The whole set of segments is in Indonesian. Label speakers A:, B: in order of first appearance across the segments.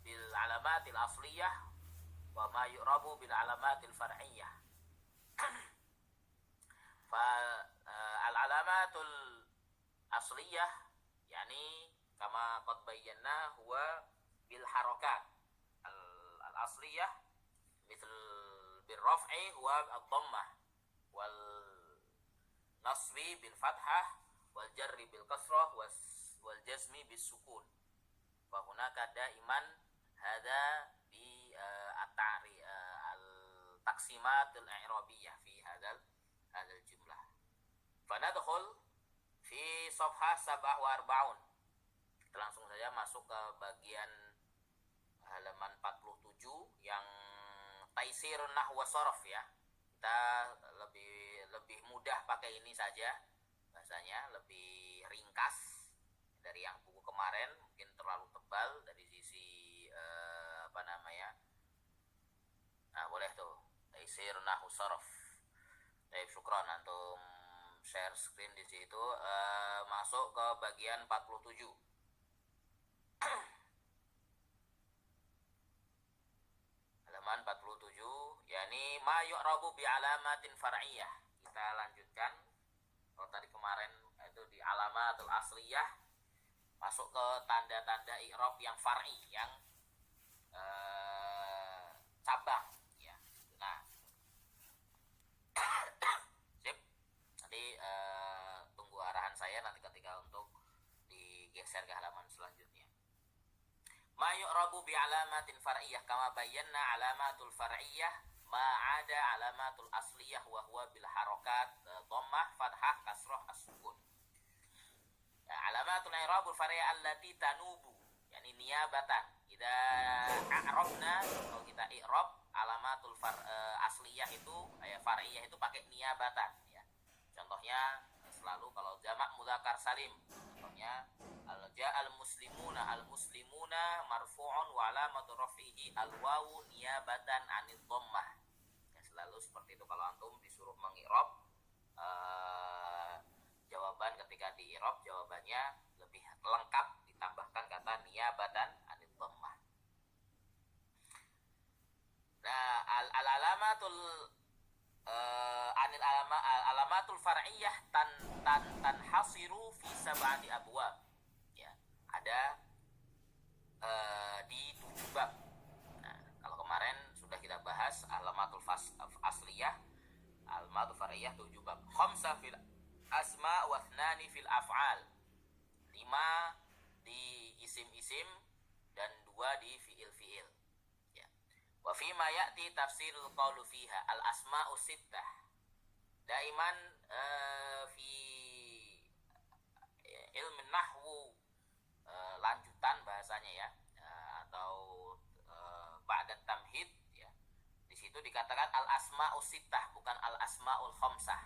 A: bil alamatil asliyah wa ma yu'rabu bil alamatil far'iyah. Fa al alamatul asliyah yani kama qad bayyana huwa bil harakat al asliyah misal bil raf'i huwa ad-dhammah wal nasbi bil fathah wal jarri bil kasrah wal jazmi bis sukun. Fa hunaka daiman hadza bi at-ta'ri al taqsimat al i'rabiyah fi hadzal jumlah. Fa nadkhul fi safhah 47. Kita langsung saja masuk ke bagian halaman 47 yang taisir nahwa sharaf ya. Kita lebih mudah pakai ini saja, bahasanya lebih ringkas dari yang buku kemarin, mungkin terlalu tebal dari sisi Nah, boleh tuh taisir nahwa sharaf. Baik, syukran antum share screen di situ. Masuk ke bagian 47. Halaman 47 yakni ma yu'rabu bi alamatin far'iyah. Kita lanjutkan. Kalau tadi kemarin itu di alamatul asliyah, masuk ke tanda-tanda i'rab yang far'i, yang cabang ya. Nah, sip. Nanti tunggu arahan saya nanti ketika untuk digeser ke halaman selanjutnya. Ma yu'rabu bi alamatin far'iyah kama bayyana alamatul far'iyah ma ada alamatul asliyah wa huwa bil harakat dhammah fathah kasrah as-sukun. Ya, alamatul i'rabul far'iyah allati tanubu yani niyabatan. Idza a'rabna, kalau kita i'rab alamatul asliyah itu far'iyah itu pakai niyabatan ya. Contohnya selalu kalau jamak mudzakkar salim, contohnya al muslimuna marfu'un wa alamatu raf'ihi al wawu niyabatan 'anil dhammah. Ya, selalu seperti itu kalau antum disuruh mengi'rab jawaban, ketika dii'rab jawabannya lebih lengkap ditambahkan kata niyabatan 'anil dhammah. Nah, alamatul alamatul far'iyah tanhasiru fi sab'ati abwab. Ya, ada di 7 bab. Nah, kalau kemarin sudah kita bahas alamatul asliyah, alamatul far'iyah 7 bab. Khamsa fil asma wa 2 fil af'al. 5 di isim-isim dan 2 di fi'il-fi'il. Ya. Wa fi ma ya'ti tafsirul qawlu fiha al-asma'u sittah. Daiman fi ilmu nahwu lanjutan bahasanya ya, atau ba'da tamhid ya. Di situ dikatakan al-asma'u sittah bukan al-asma'ul khamsah.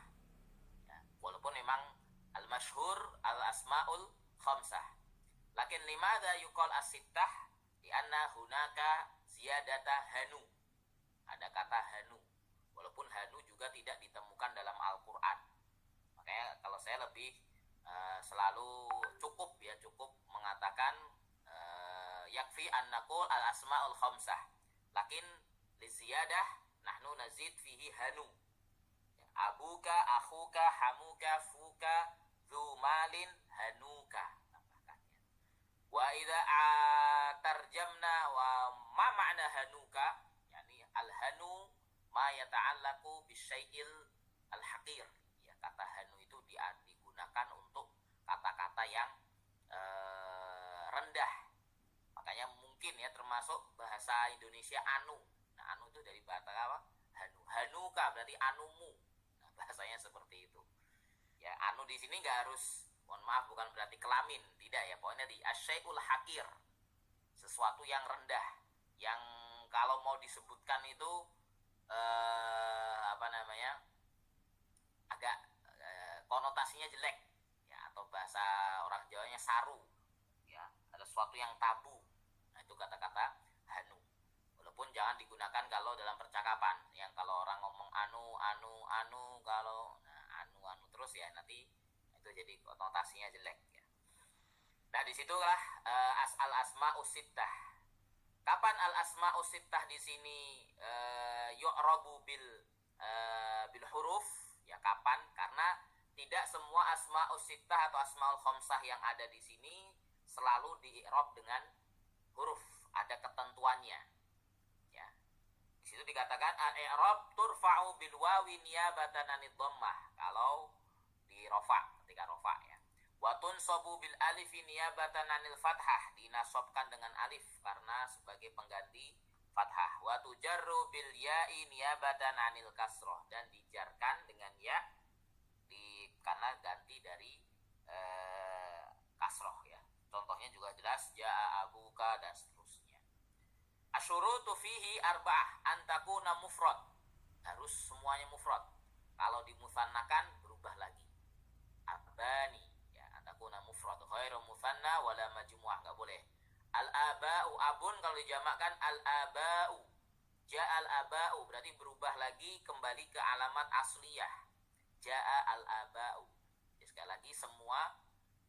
A: Ya, walaupun memang al-masyhur al-asma'ul khamsah. Lakin limadza yuqal as-sittah? Di anna hunaka ziyadata hanu. Ada kata hanu. Walaupun hanu juga tidak ditemukan dalam Al-Qur'an. Makanya kalau saya lebih selalu cukup mengatakan yakfi an naqul al-asmaul khamsah. Lakin li ziyadah nahnu nazid fihi hanu. Abuka, akhuka, hamuka, fuka, dzu malin, hanuka. Wa idza tarjamna wa ma ma'na hanuka, yakni al-hanu ma yata'allaqu bisyai'il al-haqir. Ya, kata hanu itu digunakan untuk kata-kata yang rendah. Makanya mungkin ya termasuk bahasa Indonesia anu. Nah, anu itu dari bahasa apa? Hanu. Hanuka berarti anumu. Nah, bahasanya seperti itu. Ya, anu di sini enggak harus, mohon maaf, bukan berarti kelamin, tidak ya. Pokoknya di asyai'ul hakir, sesuatu yang rendah, yang kalau mau disebutkan itu agak konotasinya jelek ya, atau bahasa orang Jawanya saru ya, ada sesuatu yang tabu. Nah, itu kata-kata hanu. Walaupun jangan digunakan kalau dalam percakapan, yang kalau orang ngomong anu kalau anu terus ya, nanti itu jadi konotasinya jelek ya. Nah, disitulah al asma'us sittah. Kapan al asma'us sittah di sini yu'rabu bil huruf? Ya kapan? Karena tidak semua asma'us sittah atau asma'ul khamsah yang ada di sini selalu di-i'rab dengan huruf. Ada ketentuannya. Ya. Di situ dikatakan al-i'rab turfa'u bil wawi niyabatan anid dhammah. Kalau di rafa, ketika rafa ya. Wa tunsabu bil alif niyabatan anil fathah, dinasobkan dengan alif karena sebagai pengganti fathah. Wa tujarru bil ya'i niyabatan anil kasroh, dan dijarkan dengan ya karena ganti dari kasroh ya. Contohnya juga jelas ja'a abuka dan seterusnya. Asyurutu fihi arba'ah antakuna mufrad, harus semuanya mufrad. Kalau dimusannakan berubah lagi. Abani ya, antakuna mufrad ghairu musanna wala majmu'ah, enggak boleh. Al-aba'u abun, kalau dijamakkan al-aba'u. Ja'al aba'u berarti berubah lagi kembali ke alamat asliyah. Ja'a al-aba'u. Ya, sekali lagi semua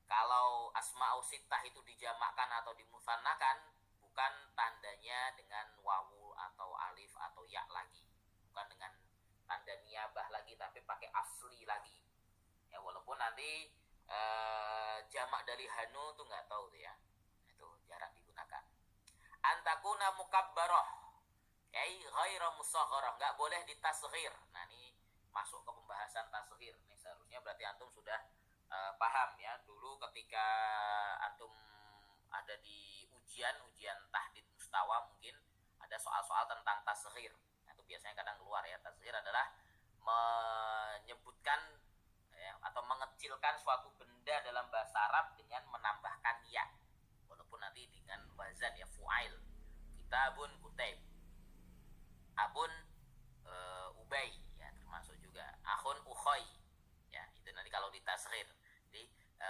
A: kalau asma'u sittah itu dijamakkan atau dimusannakan bukan tandanya dengan wawu atau alif atau ya lagi. Bukan dengan tanda niyabah lagi, tapi pakai asli lagi. Ya, walaupun nanti jamak dari hanu tuh nggak tahu tuh ya. Itu jarang digunakan. Antakuna mukabbaroh. Yai ghaira musagharah, nggak boleh ditasghir. Nah, ini masuk ke pembahasan tasghir. Ini seharusnya berarti antum sudah paham ya. Dulu ketika antum ada di ujian tahdid mustawa, mungkin ada soal-soal tentang tasghir. Nah, itu biasanya kadang keluar ya. Tasghir adalah menyebutkan ya, atau mengecilkan suatu benda dalam bahasa Arab dengan menambahkan ya. Walaupun nanti dengan wazan ya fu'ail. Kitabun kutaib. Abun ubay ya, termasuk juga akhun ukhoy ya, itu nanti kalau ditasghir jadi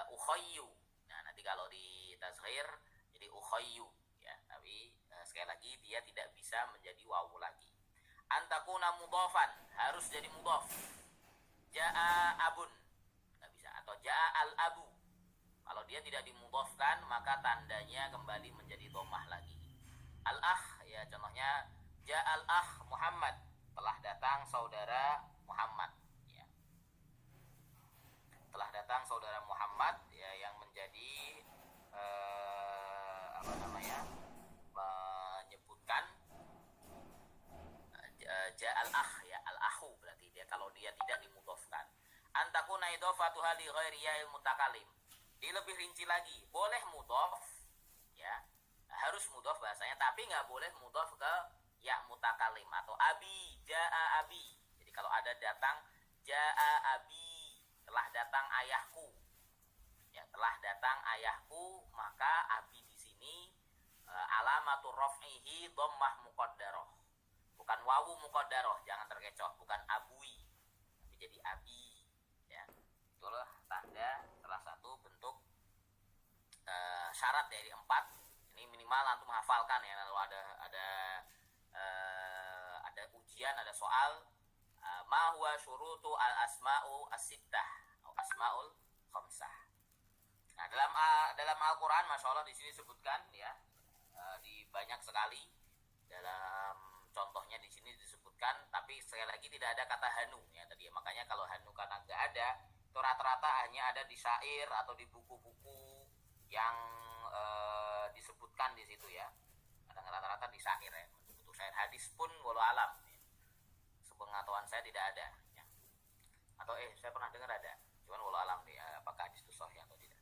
A: ukhayyu. Nah, nanti kalau ditasghir jadi ukhayyu ya, tapi sekali lagi dia tidak bisa menjadi wawu lagi. Antakuna mudhafan, harus jadi mudhaf. Jaa abun nggak bisa, atau jaa al abu. Kalau dia tidak dimudhafkan maka tandanya kembali menjadi dhammah lagi. Al akh ya, contohnya ja'al akh Muhammad, telah datang saudara Muhammad ya. Telah datang saudara Muhammad ya, yang menjadi menyebutkan ja'al akh ya, al akhu berarti dia kalau dia tidak dimudhafkan. Antakuna idhafatu li ghairi ya'il mutakallim. Dia lebih rinci lagi, boleh mudhaf ya, harus mudhaf bahasanya, tapi nggak boleh mudhaf ke ya mutakalim atau abi, ja'a abi. Jadi kalau ada datang ja'a abi, telah datang ayahku. Ya, telah datang ayahku, maka abi di sini alamatur raf'ihi dhammah muqaddarah. Bukan wawu muqaddarah, jangan terkecoh, bukan abui. Tapi jadi abi. Ya. Itulah tanda salah satu bentuk syarat dari 4. Ini minimal antum hafalkan ya, lalu ada ujian, ada soal ma huwa syurutu al asma'u as-sittah atau asmaul khamsah. Nah, dalam Al-Qur'an masyaallah di sini disebutkan ya, di banyak sekali dalam contohnya di sini disebutkan, tapi sekali lagi tidak ada kata hanu ya tadi ya. Makanya kalau hanu karena enggak ada, itu rata-rata hanya ada di syair atau di buku-buku yang disebutkan di situ ya. Rata-rata di syair ya. Untuk syair hadis pun walau alam ya. Sepengetahuan saya tidak ada ya. Atau saya pernah dengar ada, cuman walau alam ya, apakah hadis itu sahih atau tidak.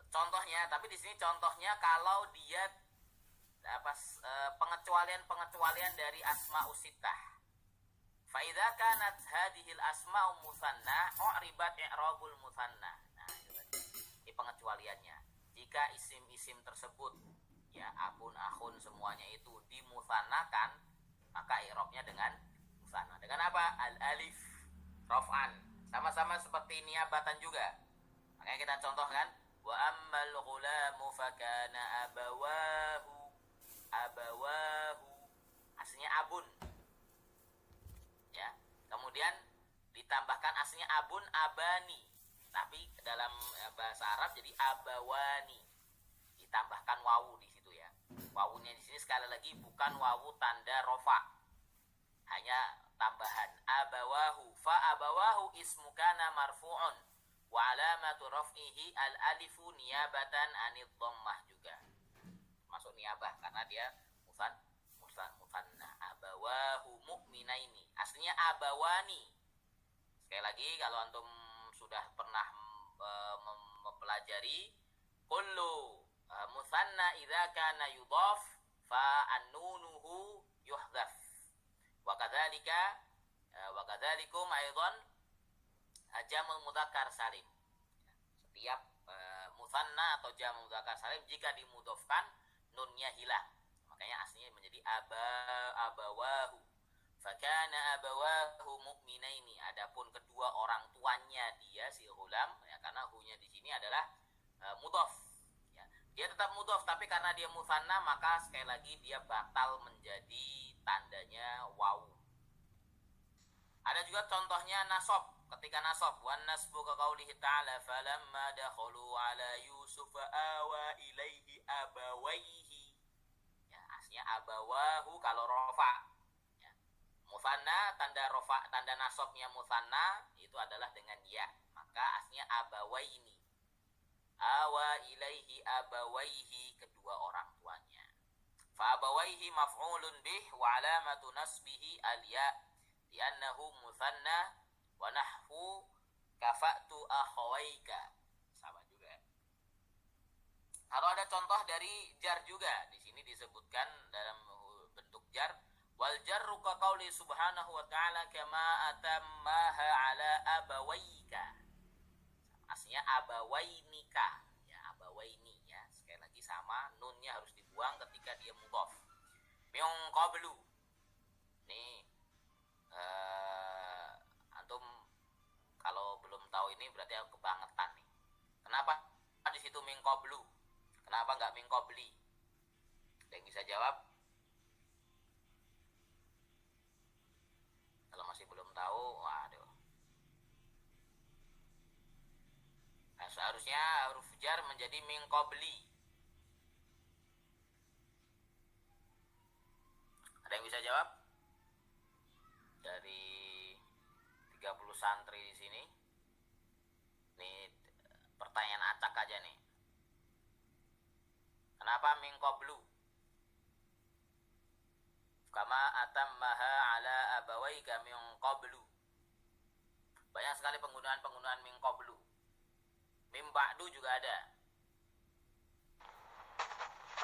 A: Contohnya, tapi di sini contohnya kalau dia pengecualian dari asma'us sittah. Fa idza kanat hadhil asma'u musanna u'ribat i'rabul musanna. Nah, ini pengecualiannya. Jika isim-isim tersebut ya abun, akhun semuanya itu dimusannakan, maka i'rabnya dengan musanna. Dengan apa? Al alif raf'an. Sama-sama seperti niabatan juga. Makanya kita contohkan wa ammal ghulamu fakana abawahu aslinya abun ya, kemudian ditambahkan aslinya abun abani Tapi dalam bahasa Arab jadi abawani, ditambahkan wawu di situ ya. Wawunya di sini sekali lagi bukan wawu tanda rofa, hanya tambahan. Abawahu, fa abawahu ismu kana marfu'un wa alamatu raf'ihi al alifu niyabatan anid dhammah juga. Masuk niyabah karena dia musanna. Abawahu mu'minaini. Aslinya abawani. Sekali lagi kalau antum sudah pernah mempelajari kullu musanna idza kana yudhaf fa annunuhu yuhdhaf. Wa kadzalikum aidan jamul mudzakkar salim. Setiap musanna atau jamul mudzakkar salim jika dimudhofkan nunnya hilang. Makanya aslinya menjadi abawahu. Fakana abawahu mu'minaini. Adapun kedua orang tuanya dia si ghulam ya, karena hu-nya di sini adalah mudhaf. Ya. Dia tetap mudhaf tapi karena dia musanna maka sekali lagi dia batal menjadi tandanya wawu. Ada juga contohnya nasab. Ketika nasab wan nasbu ka qaulihi ta'ala falamma dakhalu ala yusuf awa ilaihi abawaihi. Ya, aslinya abawahu kalau rafa. Musanna tanda rofa, tanda nasabnya musanna itu adalah dengan ya, maka aslinya abawaini. Awa ilaihi abawaihi, kedua orang tuanya. Fa abawaihi maf'ulun bih wa alamatu nasbihi al-ya li'annahu musanna wa nahwu kafa'tu akhawaika. Sama juga. Kalau ada contoh dari jar juga, di sini disebutkan dalam bentuk jar. Wal jarru ka qauli subhanahu wa ta'ala kama atammaha ala abawaika. Aslinya abawainika. Ya, abawaini ya. Sekali lagi sama, nunnya harus dibuang ketika dia mudhaf. Min qablu. Nih antum kalau belum tahu ini berarti aku kebangetan nih. Kenapa di situ min qablu? Kenapa enggak min qabli? Ada yang bisa jawab? Masih belum tahu, waduh. Nah, seharusnya huruf jar menjadi min qabli. Ada yang bisa jawab? Dari 30 santri di sini. Ini pertanyaan acak aja nih. Kenapa min qablu? Kama atammaha ala abawaika min qablu. Banyak sekali penggunaan min qablu. Min ba'du juga ada.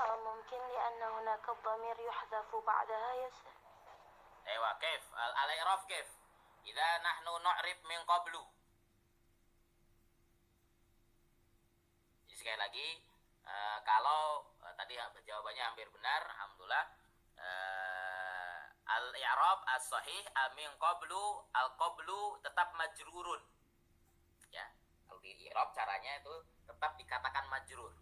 B: ممكن لأن هناك الضمير يحذف بعدها يسر.
A: أيوة كيف الإعراب كيف إذا نحن نعرب من qablu. Jadi sekali lagi kalau tadi jawabannya hampir benar, alhamdulillah. Al-i'rab as-sahih min qablu, al-qablu tetap majrurun. Ya, kalau di i'rab caranya itu tetap dikatakan majrur.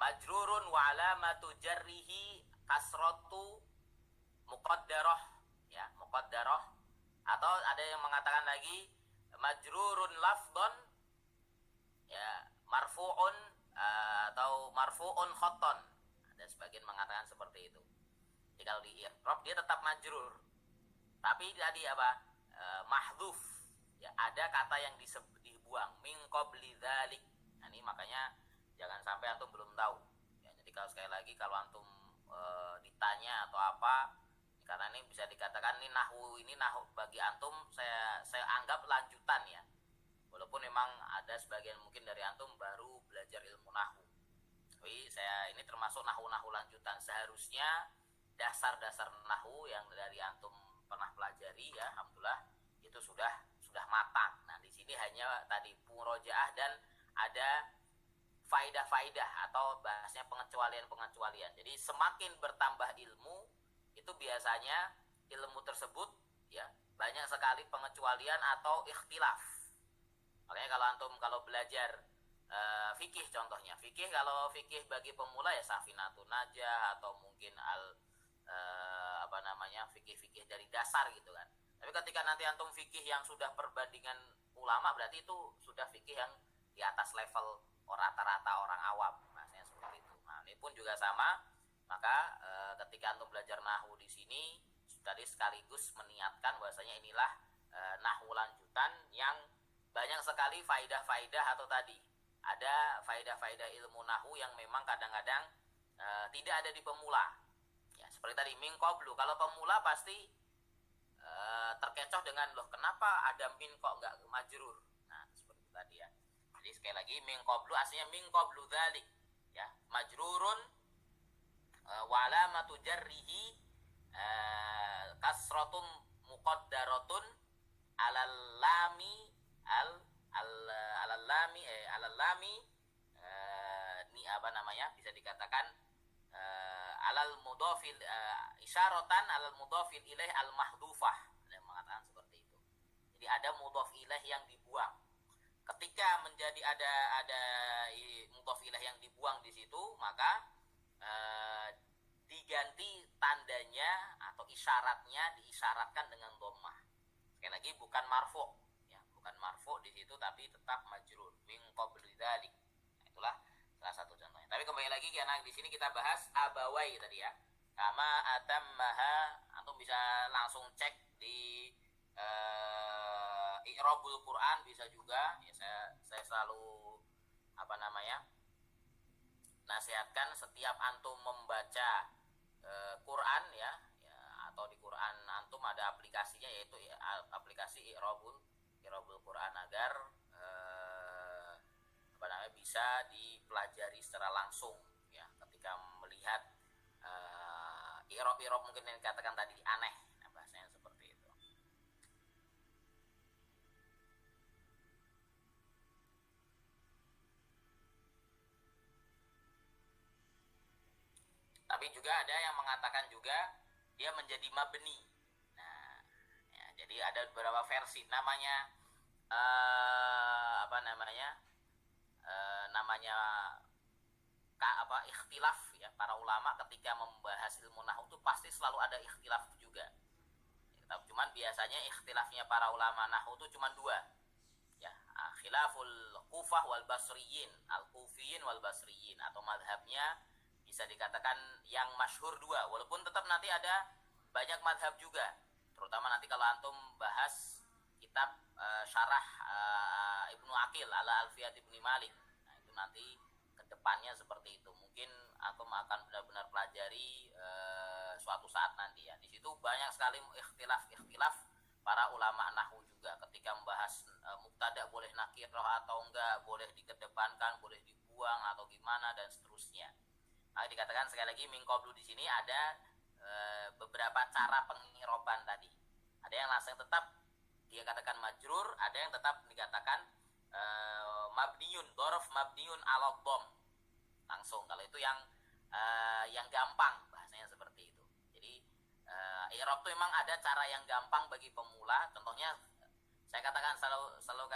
A: Majrurun wa alamatu jarrihi kasratu muqaddarah, ya, muqaddarah. Atau ada yang mengatakan lagi majrurun lafdhan, ya, marfu'un atau marfu'un khattan. Ada sebagian mengatakan seperti itu. Jadi kalau di i'rab dia tetap majrur. Tapi tadi apa? Mahdhuf. Ya, ada kata yang dibuang. Min qabli dzalik. Nah, ini makanya jangan sampai antum belum tahu. Ya, jadi kalau sekali lagi kalau antum ditanya atau apa, karena ini bisa dikatakan ini nahwu bagi antum saya anggap lanjutan ya. Walaupun memang ada sebagian mungkin dari antum baru belajar ilmu nahwu. Tapi saya ini termasuk nahwu lanjutan. Seharusnya dasar-dasar nahwu yang dari antum pernah pelajari ya, alhamdulillah itu sudah matang. Nah, di sini hanya tadi murojaah dan ada faidah-faidah atau bahasnya pengecualian. Jadi semakin bertambah ilmu, itu biasanya ilmu tersebut ya banyak sekali pengecualian atau ikhtilaf. Makanya kalau belajar fikih contohnya, kalau fikih bagi pemula ya Safinatun Najah atau mungkin fikih-fikih dari dasar gitu kan. Tapi ketika nanti antum fikih yang sudah perbandingan ulama berarti itu sudah fikih yang di atas level rata-rata orang awam, bahasanya seperti itu. Nah, ini pun juga sama. Maka ketika antum belajar nahwu di sini tadi sekaligus meniatkan bahwasanya inilah nahwu lanjutan yang banyak sekali faidah-faidah, atau tadi ada faidah-faidah ilmu nahwu yang memang kadang-kadang tidak ada di pemula. Ya, seperti tadi min qablu, kalau pemula pasti terkecoh dengan loh kenapa ada min kok enggak majrur. Nah, seperti itu tadi ya. Jadi sekali lagi min qablu aslinya min qablu dzalik ya, majrurun wa alamatu jarrihi kasratun muqaddaratun alal lami alal lami ini apa namanya, bisa dikatakan alal mudhafil isyaratan alal mudhafil ilaih al mahdhufah, ada yang mengatakan seperti itu. Jadi ada mudhaf ilaih yang dibuang. Ketika menjadi ada mudhaf ilaih yang dibuang di situ, maka diganti tandanya atau isyaratnya diisyaratkan dengan dhammah. Sekali lagi bukan marfu ya, bukan marfu di situ tapi tetap majrur min qabli dzalik. Nah, itulah salah satu contohnya. Tapi kembali lagi karena di sini kita bahas abawai tadi ya. Kama atammaha, antum bisa langsung cek di i'rabul Quran bisa juga. Ya, saya selalu apa namanya? Nasihatkan setiap antum membaca Quran ya, atau di Quran antum ada aplikasinya, yaitu aplikasi i'rabul Quran, agar apa namanya bisa dipelajari secara langsung ya, ketika melihat i'rab mungkin yang dikatakan tadi aneh, nah, bahasanya seperti itu. Tapi juga ada yang mengatakan juga dia menjadi mabni. Nah, ya, jadi ada beberapa versi. Namanya apa namanya? Namanya ikhtilaf ya, para ulama ketika membahas ilmu nahwu itu pasti selalu ada ikhtilaf juga. Cuman biasanya ikhtilafnya para ulama nahwu itu cuma dua. Ya, khilaful Kufah wal Basriyin, al-Kufiyin wal Basriyin, atau madhabnya bisa dikatakan yang masyhur dua, walaupun tetap nanti ada banyak madhab juga, terutama nanti kalau antum bahas kitab syarah Ibnu Aqil ala Alfiyat Ibni Malik. Nah, itu nanti kedepannya seperti itu, mungkin antum akan benar-benar pelajari suatu saat nanti ya. Di situ banyak sekali ikhtilaf para ulama nahwu juga ketika membahas mubtada boleh nakirah atau enggak, boleh dikedepankan, boleh dibuang atau gimana dan seterusnya. Maka dikatakan sekali lagi min qablu di sini ada beberapa cara pengiroban tadi. Ada yang langsung tetap dia katakan majrur, ada yang tetap dikatakan mabniun, dzaraf mabniun ala dhamm. Langsung, kalau itu yang gampang, bahasanya seperti itu. Jadi i'rab itu memang ada cara yang gampang bagi pemula. Contohnya saya katakan selalu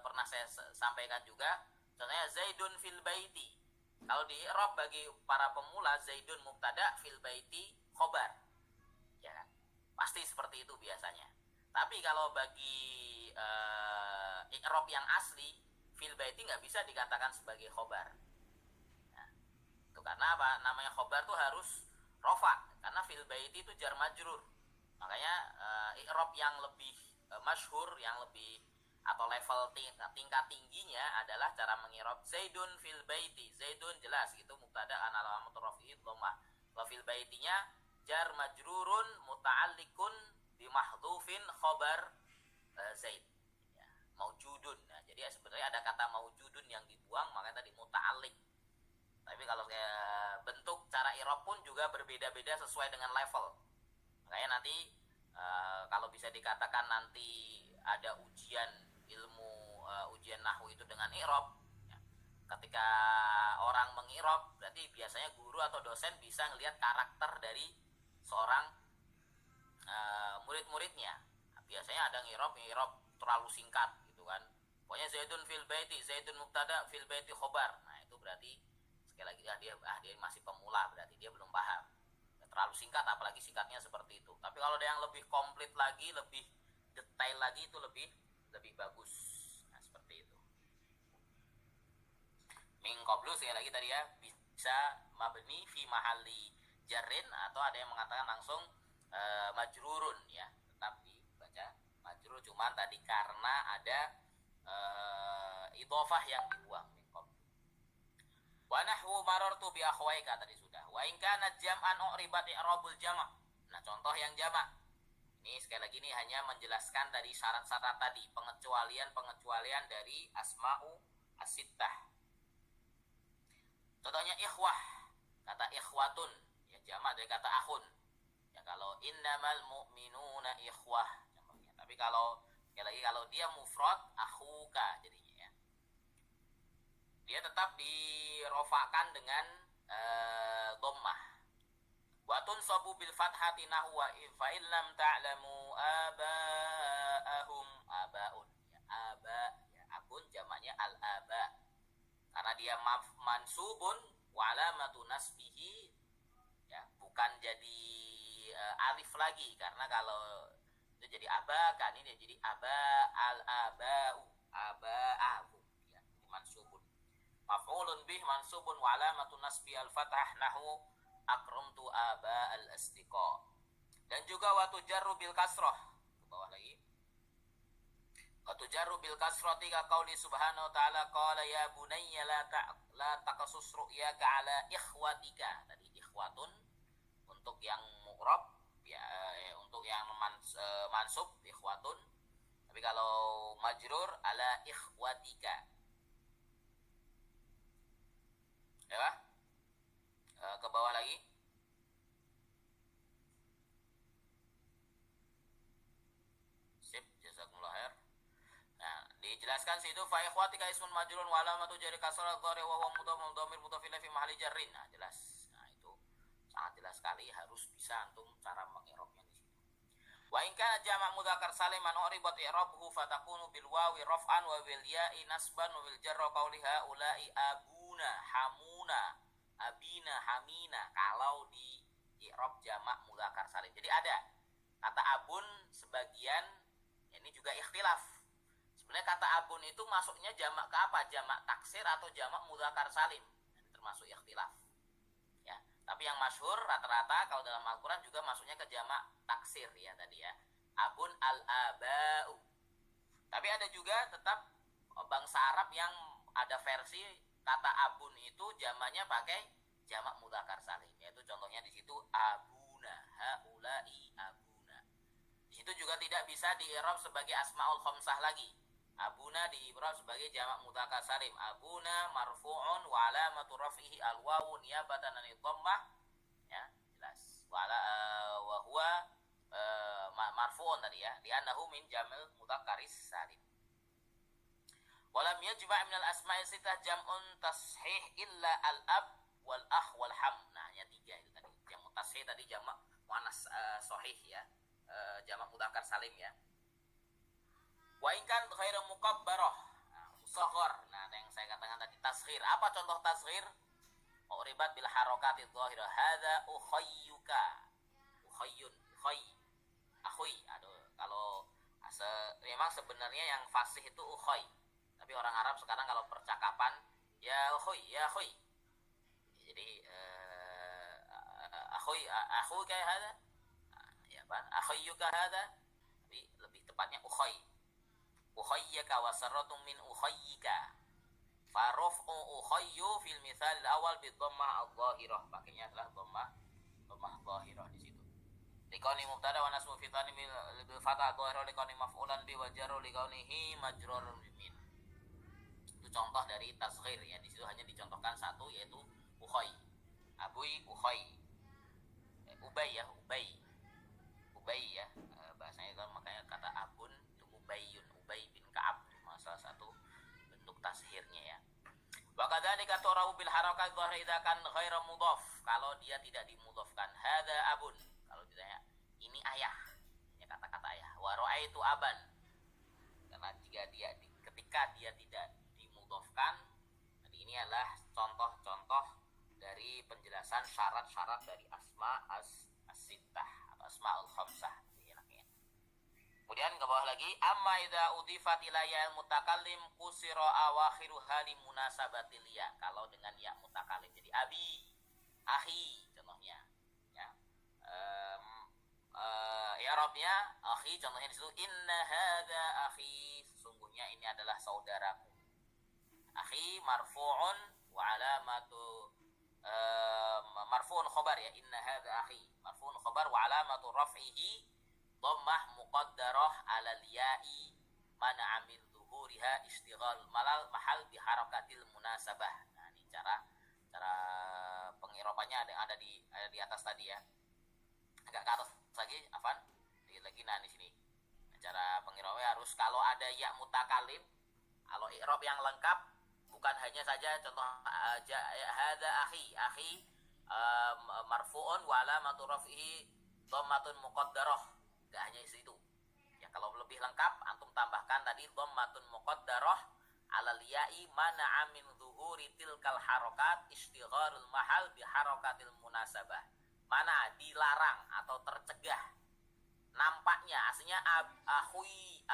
A: pernah saya sampaikan juga. Contohnya Zaidun fil baiti. Kalau di i'rab bagi para pemula, Zaidun mubtada, fil baiti khobar. Ya kan? Pasti seperti itu biasanya. Tapi kalau bagi i'rab yang asli, fil baiti nggak bisa dikatakan sebagai khobar. Nah, itu karena apa? Namanya khobar tuh harus rofa, karena fil baiti itu jar majrur. Makanya i'rab yang lebih masyhur, yang lebih atau level tingkat tingginya adalah cara mengirab Zaidun fil baiti. Zaidun jelas itu mubtada an alamatur rafi'i dhammah. Wa fil baitinya jar majrurun muta'alliqun bi mahdhufin khabar Zaid. Ya, maujudun. Nah, jadi sebenarnya ada kata maujudun yang dibuang, makanya tadi muta'alliq. Tapi kalau bentuk cara i'rab pun juga berbeda-beda sesuai dengan level. Makanya nanti kalau bisa dikatakan nanti ada ujian ilmu ujian nahwu itu dengan i'rab ya. Ketika orang mengi'rab berarti biasanya guru atau dosen bisa ngelihat karakter dari seorang murid-muridnya. Nah, biasanya ada ngirab terlalu singkat gitu kan. Pokoknya Zaidun fil baiti, Zaidun mubtada fil baiti khobar. Nah, itu berarti sekali lagi dia masih pemula, berarti dia belum paham. Terlalu singkat, apalagi singkatnya seperti itu. Tapi kalau ada yang lebih komplit lagi, lebih detail lagi, itu lebih bagus. Nah, seperti itu. Min qablu sekali lagi tadi ya, bisa mabni fi mahalli jarrin, atau ada yang mengatakan langsung majrurun ya, tetap dibaca majrur, cuman tadi karena ada idhofah yang dibuang min qablu. Wa nahwu marartu bi akhwaika tadi sudah. Wa in kana jam'an uribat i'rabul jama'. Nah, contoh yang jamak. Ini sekali lagi ini hanya menjelaskan dari syarat-syarat tadi, pengecualian dari asma'u as-sittah. Contohnya ikhwah, kata ikhwatun, ya jamak dari kata akhun. Ya kalau innamal mu'minuna ikhwah contohnya. Tapi kalau sekali lagi kalau dia mufrad akhuka jadinya ya. Dia tetap dirofakan dengan dhammah. Wa tunsabu bil fathati nahwa fa in lam ta'lamu aba'ahum abaun ya, aba ya, abun jamaknya al aba, karena dia mansubun wa alamatu nasbihi ya, bukan jadi alif lagi, karena kalau itu jadi aba kan ini jadi aba al aba'u aba'ahum ya, mansubun. Maf'ulun bih mansubun wa alamatu nasbi al fathah nahu akramtu aba al astiqa. Dan juga waktu jarru bil kasrah, ke bawah lagi. Waktu jarru bil kasrah tiga qauli subhanahu wa ta'ala qala ya bunayya la taqasus ru'yaka ala ikhwatika. Tadi ikhwatun untuk yang mu'rab ya, untuk yang mansub ikhwatun. Tapi kalau majrur ala ikhwatika. Ya, ke bawah lagi. Sip, jazakumullah khair. Nah, dijelaskan situ fa ikhwatika ismun majrurun wa alamatu jarri kasrah dhari wa huwa mudhammar dhamir mudhaf fi mahalli jarrin. Nah, jelas. Nah, itu sangat jelas sekali, harus bisa antum cara mengirobnya di situ. Wa in kana jama' mudzakkar salim an uribat i'rabuhu fatakunu bil wawi raf'an wa bil ya'i nasban wa bil jarra qawliha ula'i abuna hamuna abina hamina kalau di i'rab jamak mudzakkar salim. Jadi ada kata abun sebagian, ini juga ikhtilaf. Sebenarnya kata abun itu masuknya jamak ke apa? Jamak taksir atau jamak mudzakkar salim. Ini termasuk ikhtilaf. Ya, tapi yang masyhur rata-rata kalau dalam Al-Qur'an juga masuknya ke jamak taksir ya tadi ya. Abun al-aba'u. Tapi ada juga tetap bangsa Arab yang ada versi kata abun itu jamaknya pakai jamak mudzakkar salim, yaitu contohnya di situ abuna haula'i abuna. Di situ juga tidak bisa di-i'rab sebagai asmaul khamsah lagi. Abuna di-i'rab sebagai jamak mudzakkar salim. Abuna marfu'un wa alamatu raf'ihi al-wawu niyabatan an dhammah. Ya, jelas. Wa huwa marfu'un tadi ya, li'annahu min jamil mudzakkaris salim. Walam yajma' min al-asma'i sittah jam'un tashih illa al-ab wal akh wal ham. Nah, hanya 3 itu tadi. Yang tashih tadi jamak muannas sahih ya. Jamak mudzakkar salim ya. Wa in kan ghairu mukabbarah. Nah, musaghar. Nah, yang saya katakan tadi tasghir. Apa contoh tasghir? Uribat bil harakati dhahirah. Hadza ukhayyuka. Ukhayyun, ukhay. Akhui. Aduh, kalau memang sebenarnya yang fasih itu ukhay. Tapi orang Arab sekarang kalau percakapan ya akhui, ya akhui. Jadi akhui kayak hada. Ya kan? Akhayyuka hada. Tapi lebih tepatnya ukhay. Ukhayyaka wa sarratun min ukhayyika. Faraf'u ukhayyu fil mithal al-awwal bi dhammah adh-dhahirah. Pakainya adalah dhammah dhahirah di situ. Liqauni mubtada wa nasbu fi thani bil fathah dhahirah liqauni maf'ulan bi wa jarru liqaunihi majrurun min. Contoh dari tasghir ya, di situ hanya dicontohkan satu yaitu ukhay. Abui ukhay. Ubay ya, Ubay ya. Bahasanya kan makanya kata abun itu ubayun, Ubay bin Ka'ab, salah satu bentuk tasghirnya ya. Wa kadzalika turahu bil harakat dhahir idza kan ghairu mudhaf. Kalau dia tidak dimudhafkan, hadza abun. Kalau ditanya, ini ayah. Ya kata-kata ayah. Wa ra'aitu aban. Karena ketika dia tidak dimudhafkan, jadi ini adalah contoh-contoh dari penjelasan syarat-syarat dari asma as-sittah atau asmaul khamsah. Kemudian ke bawah lagi, amma idza udhifat ila ya mutakallim kusira awakhiruha li munasabatil ya. Kalau dengan ya mutakallim jadi abi, akhi contohnya. Ya. I'rabnya akhi contohnya di situ inna hadza akhi, sesungguhnya ini adalah saudaraku. Akhi marfu'un wa alamatu marfu'un khabar ya, inna hadza akhi marfu'un khabar wa alamatu raf'ihi dhammah muqaddarah 'alal ya'i mana min zuhuriha istighal mahal bi harakatil munasabah. Nah, ini cara pengirobannya ada di atas tadi ya. Agak ke atas lagi, Afan. Lagi nah di sini. Nah, cara pengirobannya harus kalau ada ya mutakalim, kalau i'rab yang lengkap bukan hanya saja contoh hadza akhi marfu'un wa alamatu raf'ihi dhammatun muqaddarah. Gak hanya itu ya, kalau lebih lengkap antum tambahkan tadi dhammatun muqaddarah alal ya'i mana'a min zuhuri tilkal harakat istigharul mahal bi harakatil munasabah. Mana dilarang atau tercegah nampaknya, aslinya ahui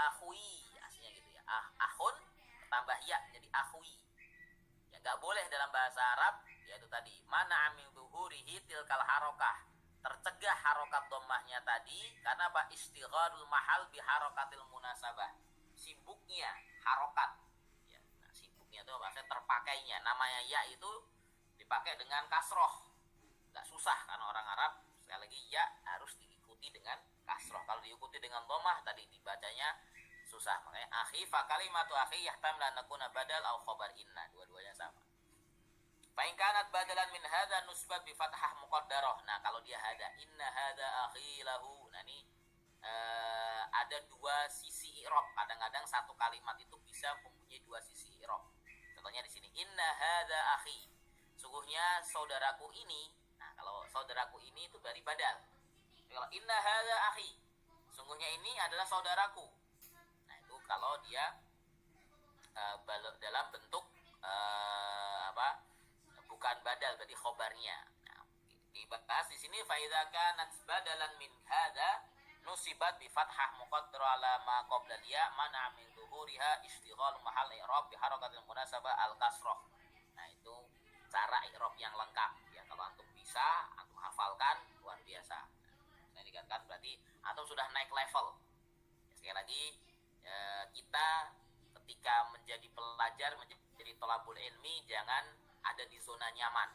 A: aslinya gitu ya, ahun tambah ya jadi ahui ya, gak boleh dalam bahasa Arab yaitu tadi mana'a min zuhurihi tilkal harakah, tercegah harokat dhammahnya tadi karena apa? Istigharul mahal bi harakatil munasabah, sibuknya harokat ya. Nah, sibuknya itu maksudnya terpakainya, namanya ya itu dipakai dengan kasroh, nggak susah karena orang Arab sekali lagi ya harus diikuti dengan kasroh, kalau diikuti dengan dhammah tadi dibacanya susah. Makanya akhi fa kalimatu akhi yahtamil an nakuna badal au khabar inna, dua-duanya sama. Fa'in kanat badalan min hadza nusbat bi fathah muqaddarah. Nah, kalau dia hada inna hadza akhi lahu. Nah, ini ada dua sisi i'rab. Kadang-kadang satu kalimat itu bisa mempunyai dua sisi i'rab. Contohnya di sini inna hadza akhi. Sungguhnya saudaraku ini. Nah, kalau saudaraku ini itu dari badal. Kalau inna hadza akhi, sungguhnya ini adalah saudaraku. Nah, itu kalau dia dalam bentuk bukan badal berarti khobarnya. Nah, dibahas di sini fa idza kanat badalan min hadza nusibat bi fathah muqaddarah ala ma qabla ya mana min zuhuriha istighal mahal i'rab bi harakatil munasabah al kasrah. Nah, itu cara i'rab yang lengkap ya, kalau antum bisa antum hafalkan luar biasa. Nah, dikatakan berarti antum sudah naik level ya. Sekali lagi kita ketika menjadi pelajar, menjadi thalabul ilmi, jangan ada di zona nyaman.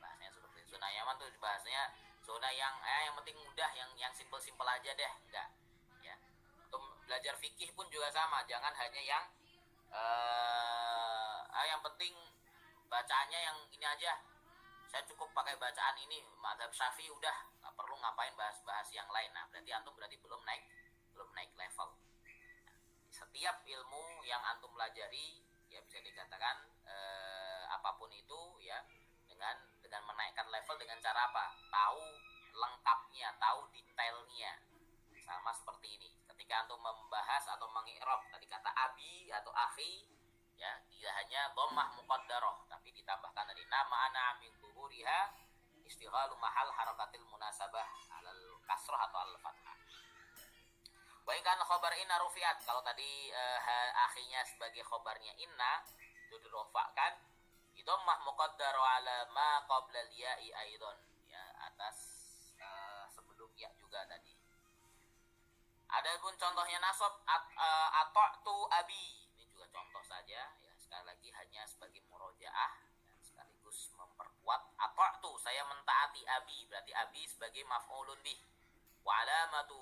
A: Bahasanya seperti zona nyaman tuh bahasanya zona yang yang penting mudah, yang simpel-simpel aja deh, enggak ya. Untuk belajar fikih pun juga sama, jangan hanya yang penting bacaannya yang ini aja, saya cukup pakai bacaan ini mazhab Syafi'i udah, nggak perlu ngapain bahas-bahas yang lain. Nah, berarti antum belum naik level. Nah, setiap ilmu yang antum pelajari ya bisa dikatakan apapun itu ya, dengan menaikkan level dengan cara apa? Tahu lengkapnya, tahu detailnya. Sama seperti ini. Ketika antum membahas atau mengi'rab tadi kata abi atau akhi ya, tidak hanya dhammah muqaddarah tapi ditambahkan tadi nama ana min zuhuriha istighalu mahal harakatil munasabah alal kasrah atau al fathah. Wa in kana khabar inna rufi'at, kalau tadi akhinya sebagai khabarnya inna itu dirofakkan dhammah muqaddarah ala ma qabla al-ya'i aidan ya, atas sebelum ya juga tadi. Adapun contohnya nasab ata'tu abi, ini juga contoh saja ya, sekali lagi hanya sebagai murojaah dan sekaligus memperkuat. Ata'tu saya mentaati abi, berarti abi sebagai maf'ulun bih wa alamatu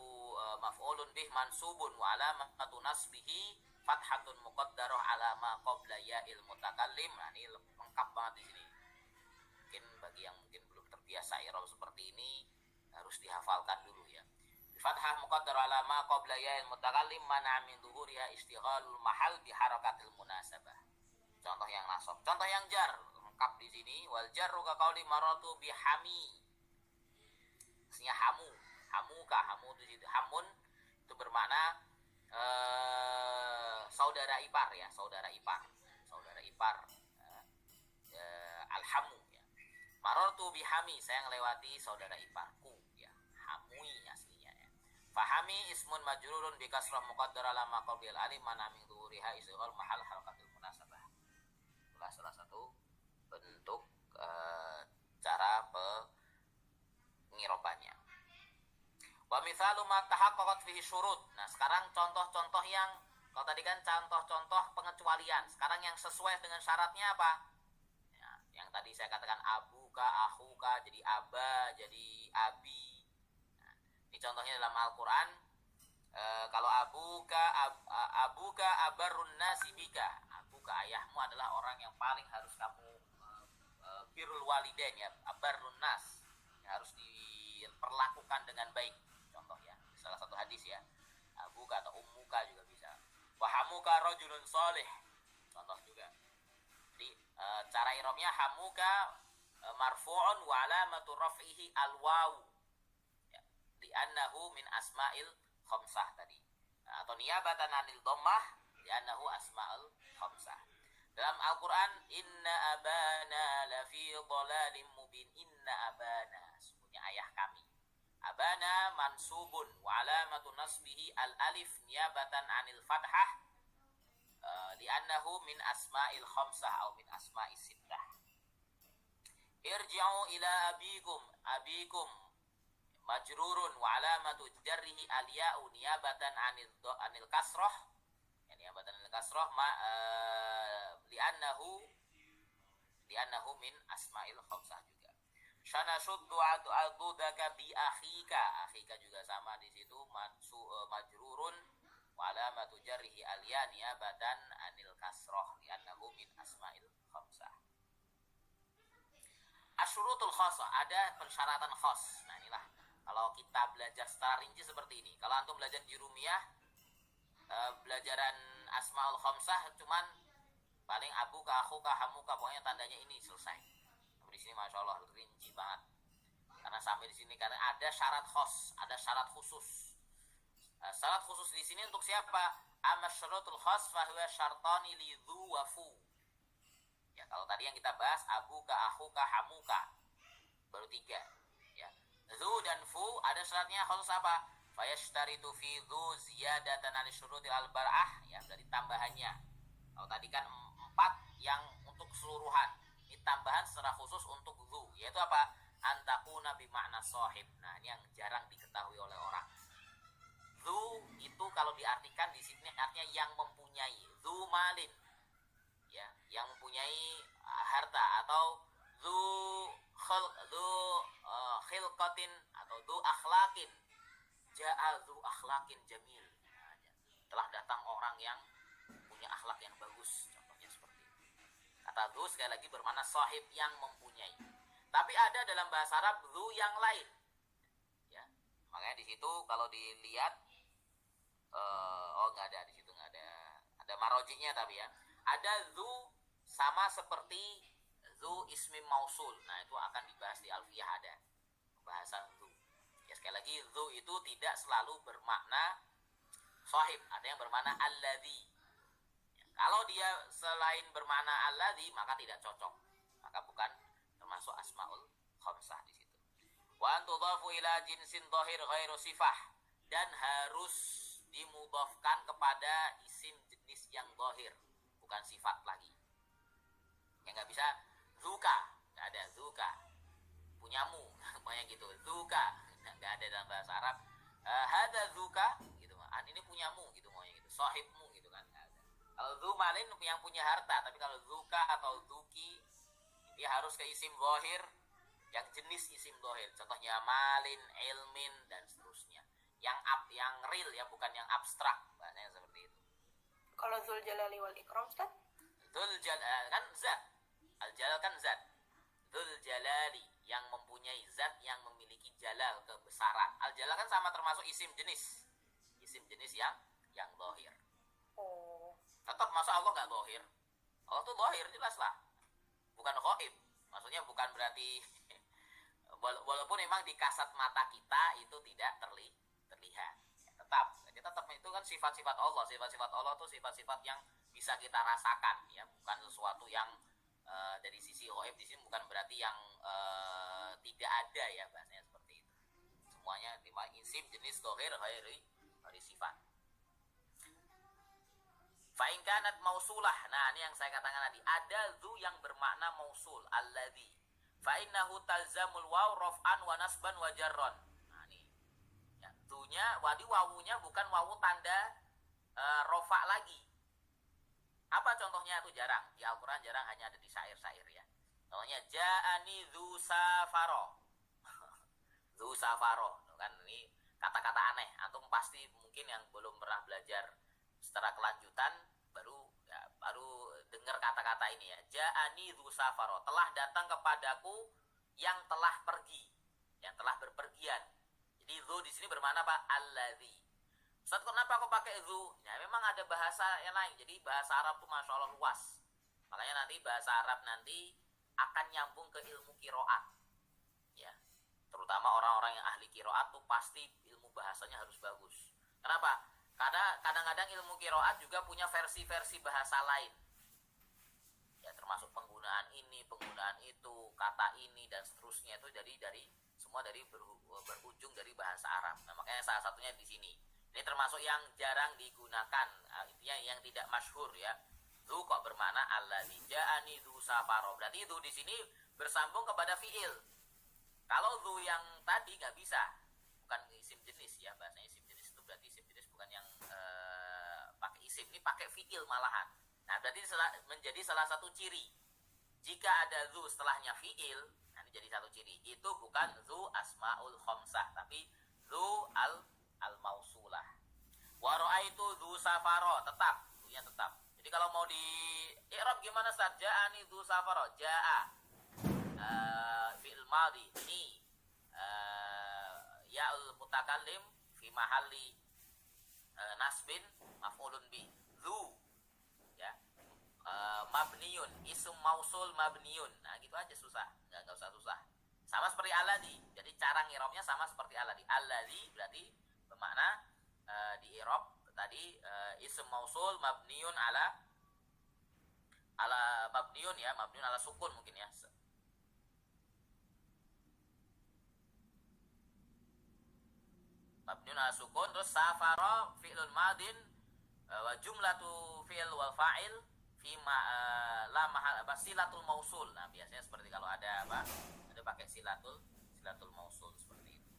A: maf'ulun bih mansubun wa alamatu nasbihi fathatun muqaddarah ala ma qabla ya'il mutakallim. Nah, ini lengkap banget di sini. Mungkin bagi yang mungkin belum terbiasa i'rab seperti ini harus dihafalkan dulu ya. Fathah muqaddarah ala ma qabla ya'il mutakallim mana min dhuhuriha istighalul mahal bi harakatil munasabah. Contoh yang nasab. Contoh yang jar lengkap di sini. Wal jarru ka qauli maratu bi hami. Maksudnya hamu. Hamu di situ. Hamun itu bermakna saudara ipar ya, saudara ipar alhamu ya. Marartu bihami, saya melewati saudara iparku ya, hamui aslinya ya. Fahami ismun majrurun bi kasrah muqaddara la maqabil alim mana min dhuhuriha isghal mahal halqatul munasabah. Itulah salah satu bentuk cara pengirobannya. Wa mithalu ma tahaqqaqat fihi syurut. Nah, sekarang contoh-contoh yang kalau tadi kan contoh-contoh pengecualian. Sekarang yang sesuai dengan syaratnya apa? Ya, yang tadi saya katakan abuka, akhuka, jadi aba, jadi abi. Nah, ini contohnya dalam Al-Qur'an. Kalau abuka abarrun nasi bika. Abuka, ayahmu adalah orang yang paling harus kamu birrul walidain ya, abarrun nas. Yang harus diperlakukan dengan baik. Contoh ya, salah satu hadis ya. Abuka atau ummuka juga bisa. Wahamuka rajulun salih. Contoh juga. Jadi cara i'rabnya hamuka marfu'un wa alamatu raf'ihi al-waw. Ya, li'annahu min asma'il khamsah tadi. Atau niyabatan 'anil dhammah li'annahu asma'ul khamsah. Dalam Al-Qur'an inna abana lafi dhalalin mubin. Inna abana, sesungguhnya ayah kami. Abana mansubun wa alamatu nasbihi al-alif niyabatan 'anil fathah li'annahu min asma'il khamsah atau min asma'is sittah. Irji'u ila abikum majrurun wa alamatu jarrihi al-ya'u niyabatan 'anil kasrah ya, niyabatan 'anil kasrah li'annahu min asma'il khamsah juga. Sanasuddu adudaka bi akhika. Akhika juga sama di situ majrurun wa alamatu jarrihi al-ya niyabatan 'anil kasrah li'annahu min asma'il khamsah. Asyurutul khasah, ada persyaratan khas. Nah, inilah kalau kita belajar secara rinci seperti ini. Kalau antum belajar di Rumiyah belajaran asmaul khamsah cuman paling abuka, akhuka, hamuka, pokoknya tandanya ini selesai. Di sini masya Allah rinci banget. Karena sampai di sini karena ada syarat khos, ada syarat khusus. Syarat khusus di sini untuk siapa? Amma syaratul khas fa huwa syartani li dzu wa fu. Ya, kalau tadi yang kita bahas abuka, akhuka, hamuka baru 3. Ya. Dzu dan fu ada syaratnya khusus apa? Fa yashtaritu fi dzu ziyadatan 'ala syurutil al-bar'ah, ya berarti tambahannya. Kalau tadi kan 4 yang untuk keseluruhan. Ini tambahan secara khusus untuk dzu, yaitu apa? Antakuna bi makna sahib. Nah, ini yang jarang diketahui oleh orang. Dzu itu kalau diartikan di sini artinya yang mempunyai, dzu malin. Ya, yang mempunyai harta atau dzu khilqatin atau dzu akhlaqin. Ja'a dzu akhlaqin jamil. Nah, telah datang orang yang punya akhlak yang bagus. Kata dzu sekali lagi bermakna sahib yang mempunyai. Tapi ada dalam bahasa Arab dzu yang lain. Ya. Makanya di situ kalau dilihat enggak ada di situ, enggak ada. Ada marojiknya tapi ya. Ada dzu sama seperti dzu ismi mausul. Nah, itu akan dibahas di Alfiyah ada. Bahasan dzu. Ya, sekali lagi dzu itu tidak selalu bermakna sahib, ada yang bermakna alladzi. Kalau dia selain bermakna alladzi maka tidak cocok. Maka bukan termasuk asmaul khamsah di situ. Wa antudhafu ila jinsin dhahir ghairu sifah, dan harus dimudhafkan kepada isim jenis yang dhahir, bukan sifat lagi. Ya enggak bisa zuka, enggak ada zuka. Punyamu, pokoknya gitu. Zuka, enggak ada dalam bahasa Arab. Hadza zuka gitu. Ini punyamu gitu, maunya gitu. Sahibmu gitu kan. Kalau dzu malin yang punya harta, tapi kalau zuka atau zuki dia harus ke isim dhahir yang jenis isim dhahir. Contohnya malin, ilmin dan seterusnya. Yang real ya, bukan yang abstrak. Bahasanya seperti itu.
C: Kalau dzul jalali wal ikram, Ustaz?
A: Dzul jalal kan zat. Al jalal kan zat. Dzul jalali yang mempunyai zat yang memiliki jalal, kebesaran. Al jalal kan sama termasuk isim jenis. Isim jenis yang dhahir.
C: Oh.
A: Tetap masa Allah nggak zahir? Allah tuh zahir jelas lah, bukan ghaib. Maksudnya bukan berarti walaupun memang di kasat mata kita itu tidak terlihat. Tetap itu kan sifat-sifat Allah. Sifat-sifat Allah tuh sifat-sifat yang bisa kita rasakan ya, bukan sesuatu yang dari sisi ghaib di sini bukan berarti yang tidak ada ya, bahasanya seperti itu. semuanya isim jenis dhohir ghairi sifat. Fa'in kanat mausulah. Nah, ini yang saya katakan tadi. Ada dzu yang bermakna mausul, alladzi. Fa'innahu talzamul waw raf'an wa nasban wa jarron. Nah, ini. Ya, dzunya, wawunya bukan wawu tanda rofa lagi. Apa contohnya itu jarang. Di Al-Qur'an jarang, hanya ada di syair-syair ya. Contohnya ja'ani dzu safaro. Dzu safaro. Kan ini kata-kata aneh. Antum pasti mungkin yang belum pernah belajar secara kelanjutan baru dengar kata-kata ini ya. Ja'ani dzu safaro, telah datang kepadaku yang telah pergi, yang telah berpergian. Jadi dzu di sini bermakna apa? Alladzi. Ustaz, kenapa aku pakai dzu? Ya memang ada bahasa yang lain. Jadi bahasa Arab tuh Masya Allah luas. Makanya nanti bahasa Arab nanti akan nyambung ke ilmu qiraat. Ya. Terutama orang-orang yang ahli qiraat tuh pasti ilmu bahasanya harus bagus. Kenapa? Karena kadang-kadang ilmu qiraat juga punya versi-versi bahasa lain. Ya, termasuk penggunaan ini, penggunaan itu, kata ini dan seterusnya itu dari semua dari berujung dari bahasa Arab. Nah, makanya salah satunya di sini. Ini termasuk yang jarang digunakan, artinya yang tidak masyhur ya. Dzu kok bermakna alladzi ja'ani dzu safaro. Berarti itu di sini bersambung kepada fiil. Kalau dzu yang tadi nggak bisa, bukan isim jenis ya, bahasanya isim jenis itu berarti isim jenis bukan yang pakai isim, ini pakai fiil malahan. Nah, berarti menjadi salah satu ciri. Jika ada dzu setelahnya fiil, nah ini jadi satu ciri. Itu bukan dzu asmaul khamsah, tapi dzu al-mausulah. Wa ra'aitu dzu safaro, tetap, dzunya tetap. Jadi kalau mau di i'rab gimana Ustaz? Ja'ani dzu safaro, ja'a fi'il madhi, ni ya'ul mutakallim fi mahalli nasbin maf'ulun bi. Dzu ya. Mabniyun, ism mausul mabniyun. Nah, gitu aja susah. Enggak usah susah. Sama seperti alladzi. Jadi cara ngirabnya sama seperti alladzi. Alladzi berarti bermakna di i'rab tadi ism mausul mabniyun ala mabniyun ya, mabniyun ala sukun mungkin ya. Mabniyun ala sukun, terus safara fi'lun madin wa jumlatu fi'il wal fa'il fi la mahal silatul mausul. Nah, biasanya seperti kalau ada apa? Ada pakai silatul mausul seperti itu.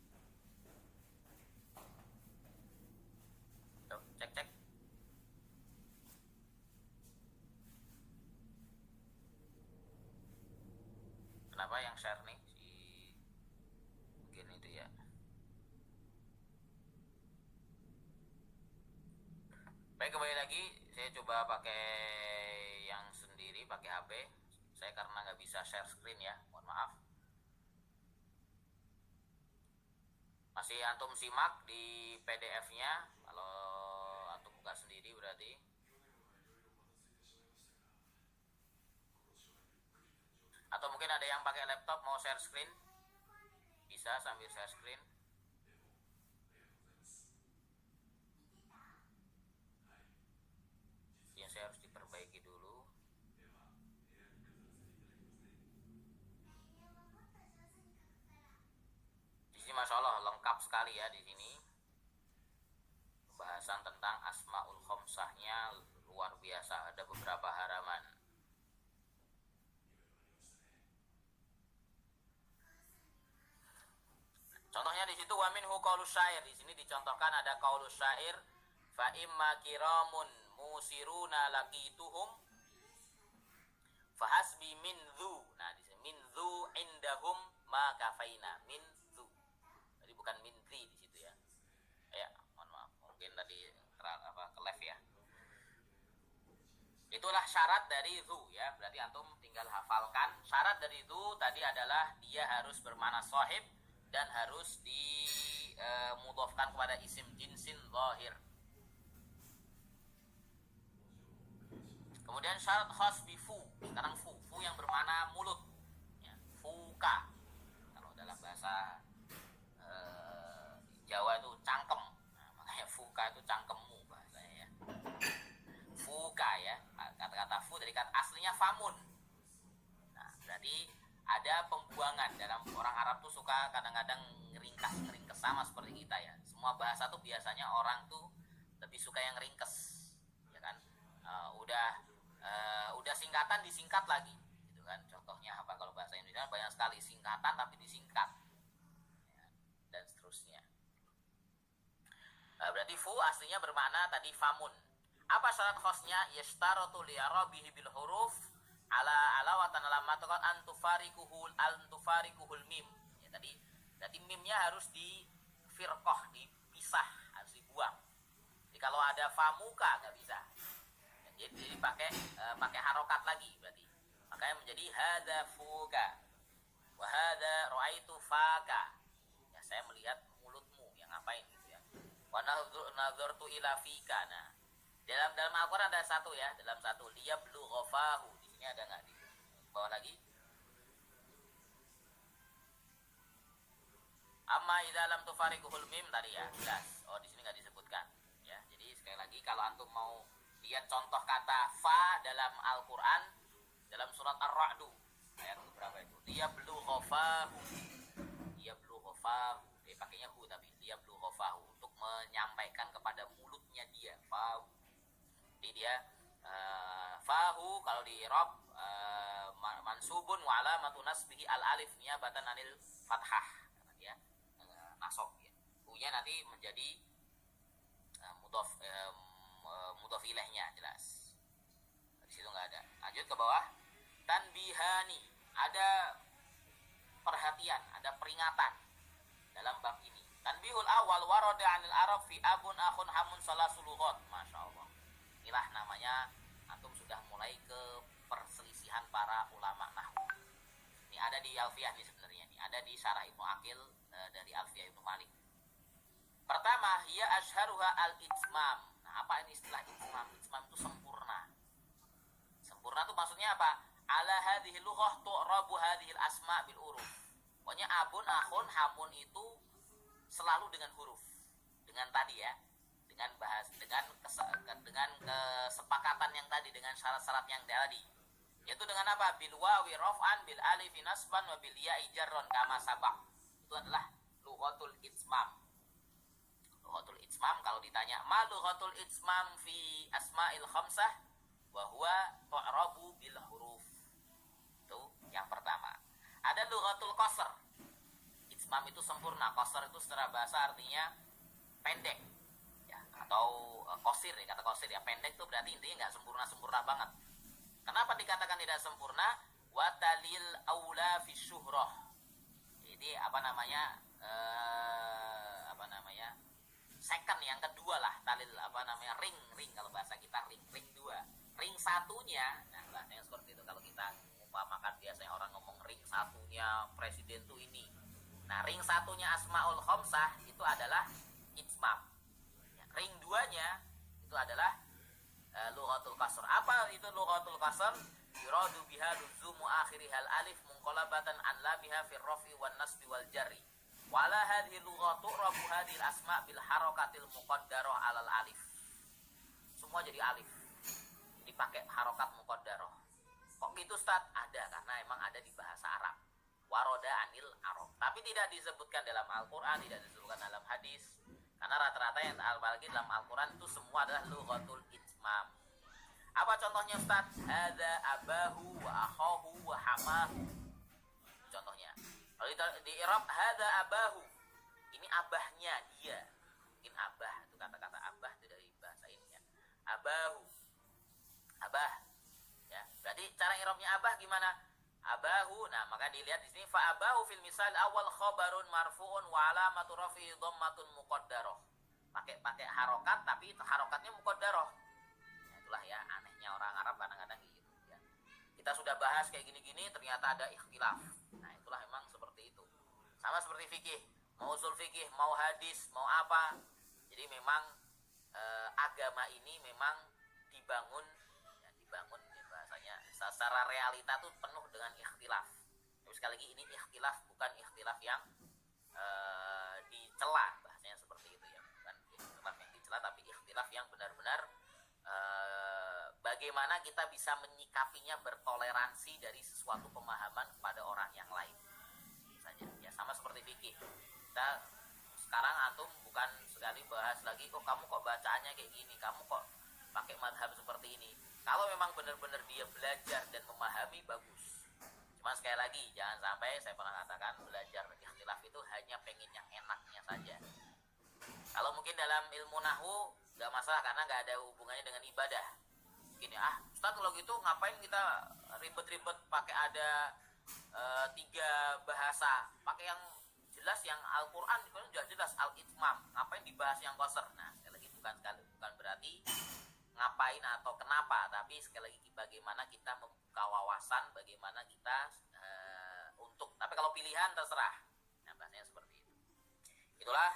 A: Tuh, cek. Kenapa yang share nih? Mungkin itu ya. Baik, kembali lagi saya coba pakai yang sendiri, pakai HP. Saya karena nggak bisa share screen ya, mohon maaf. Masih antum simak di PDF-nya. Kalau antum buka sendiri berarti. Atau mungkin ada yang pakai laptop mau share screen, bisa sambil share screen. Saya harus diperbaiki dulu. Di sini Masya Allah lengkap sekali ya di sini. Pembahasan tentang asmaul khamsahnya luar biasa. Ada beberapa halaman. Contohnya di situ wa minhu qaulus syair. Di sini dicontohkan ada qaulus syair fa imma kiramun musiruna laqituhum fahasbi min dzu. Nah, di sini min dzu indahum ma kafaina, min dzu. Jadi bukan min dzi di situ ya. Ya, mohon maaf. Mungkin tadi ke-live ya. Itulah syarat dari dzu ya. Berarti antum tinggal hafalkan. Syarat dari dzu tadi adalah dia harus bermakna sahib dan harus dimudhofkan kepada isim jinsin zahir. Kemudian syarat khas bi fu. Sekarang fu yang bermakna mulut ya, fuka. Kalau dalam bahasa Jawa itu cangkem. Nah, makanya fuka itu cangkemmu bahasanya ya. Fuka ya. Kata-kata fu dari kata aslinya famun. Nah, berarti ada pembuangan. Dalam orang Arab tuh suka kadang-kadang ngeringkas sama seperti kita ya. Semua bahasa tuh biasanya orang tuh lebih suka yang ringkes, ya kan? Udah singkatan disingkat lagi, gitu kan? Contohnya apa kalau bahasa Indonesia banyak sekali singkatan tapi disingkat, ya, dan seterusnya. Berarti fu aslinya bermakna tadi famun. Apa syarat khosnya? Yashtaratu li'arabihi bil huruf ala wa tanalamataqat antufariquhul mim. Ya tadi berarti mimnya harus di firqah, dipisah, harus dibuang. Jadi kalau ada famuka nggak bisa. Jadi pakai harokat lagi berarti. Makanya menjadi hadza fuka wa hadza ra'aitu faka. Ya saya melihat mulutmu yang ngapain gitu ya. Wa nazartu ila fika. Nah, dalam Al-Qur'an ada satu ya, dalam satu liyablu ghafahu. Di sini ada enggak di bawah lagi? Amma idza lam tufariquhul mim tadi ya, jelas. Oh, di sini enggak disebutkan ya. Jadi sekali lagi kalau antum mau lihat contoh kata fa dalam Al-Qur'an dalam surat Ar-Ra'd ayat berapa itu? Liyablu ghafahu. Liyablu ghafahu. Pakainya hu tapi liyablu ghafahu untuk menyampaikan kepada mulutnya dia, fahu. Jadi dia fahu kalau di i'rab mansubun wa alamatu nasbihi al alif niyabatan anil fathah. Karena dia nasab ya. Hu-nya nanti menjadi mudhaf ilaihnya jelas. Di situ enggak ada. Lanjut ke bawah. Tanbihani, ada perhatian, ada peringatan dalam bab ini. Tanbihul awal warada 'anil arab fi abun akhun hamun salasul lughat. Masyaallah. Inilah namanya antum sudah mulai ke perselisihan para ulama nahwu. Ini ada di Alfiyah nih sebenarnya nih, ada di Syarah Ibnu Aqil dari Alfiyah Ibnu Malik. Pertama, hiya asyharuha al-itsmam. Nah, apa ini istilah itsmam? Itsmam itu sempurna. Sempurna itu maksudnya apa? Ala hadhil lughah tu'rabu hadhil asma bil uruf. Pokoknya abun, akhun, hamun itu selalu dengan huruf. Dengan tadi ya, dengan kesepakatan yang tadi, dengan syarat-syarat yang tadi. Yaitu dengan apa? Bil wawi raf'an, bil alif nasban, wa bil ya'i jarron kama sabaq. Itu adalah lughatul itsmam. Lughatul itsmam kalau ditanya, ma lughatul itsmam fi asma'il khamsah? Wa huwa tu'rabu bil huruf. Itu yang pertama. Ada lughatul qasr. Itsmam itu sempurna, qasr itu secara bahasa artinya pendek. Ya, atau qasir ya, kata qasir ya, pendek itu berarti intinya enggak sempurna banget. Kenapa dikatakan tidak sempurna? Wa talil aula fi syuhrah. Jadi second yang kedua lah, talil ring kalau bahasa kita ring 2. Ring satunya, nah bahasanya seperti itu kalau kita umpamakan biasanya orang ngomong ring satunya presiden tuh ini. Nah, ring satunya asmaul khamsah itu adalah itsmam. Ring 2-nya itu adalah lughatul qasr. Apa itu lughatul qasr? Yuradu biha luzumu akhirihal alif munqalabatan an labiha fir raf'i wan nasbi wal jarri. Wala hadhihi lughatu rabu hadhil asma bil harakatil muqaddarah alal alif. Semua jadi alif. Dipakai harokat muqaddarah. Kok gitu Ustaz? Ada, karena emang ada di bahasa Arab. Waroda anil Arab. Tapi tidak disebutkan dalam Al-Qur'an, tidak disebutkan dalam hadis. Karena rata-rata yang apalagi dalam Al-Qur'an itu semua adalah lughatul itsmam. Apa contohnya Ustaz? Hadza abahu wa akhahu wa hamahu. Contohnya. Kalau di i'rab hadza abahu. Ini abahnya dia. Mungkin abah itu kata-kata abah itu dari bahasa ini ya. Abahu. Abah. Ya, berarti cara i'rabnya abah gimana? Abahu. Nah, maka dilihat di sini fa abahu fil misal awal khabarun marfu'un wa alamatu rafi'i dhammatun muqaddarah. Pakai harokat tapi harokatnya muqaddarah. Ya, itulah ya anehnya orang Arab kadang-kadang gitu ya. Kita sudah bahas kayak gini-gini ternyata ada ikhtilaf. Nah, itulah memang seperti itu. Sama seperti fikih, mau usul fikih, mau hadis, mau apa. Jadi memang agama ini memang dibangun ya bahasanya secara realita tuh penuh dengan ikhtilaf. Tapi sekali lagi ini ikhtilaf bukan ikhtilaf yang dicela, bahasanya seperti itu ya, bukan ikhtilaf yang dicela tapi ikhtilaf yang benar-benar bagaimana kita bisa menyikapinya, bertoleransi dari sesuatu pemahaman kepada orang yang fikih. Kita sekarang antum bukan sekali bahas lagi, kok kamu kok bacaannya kayak gini, kamu kok pakai madhab seperti ini. Kalau memang benar-benar dia belajar dan memahami, bagus. Cuma sekali lagi, jangan sampai saya pernah katakan belajar ikhtilaf itu hanya pengen yang enaknya saja. Kalau mungkin dalam ilmu nahwu nggak masalah karena nggak ada hubungannya dengan ibadah. Gini, Ustaz kalau gitu ngapain kita ribet-ribet pakai ada 3 bahasa, pakai yang jelas, yang Al-Quran itu sudah jelas al-itmam, ngapain dibahas yang qasar. Nah sekali lagi bukan berarti ngapain atau kenapa, tapi sekali lagi bagaimana kita membuka wawasan, bagaimana kita untuk, tapi kalau pilihan terserah. Nah bahasanya seperti itu. Itulah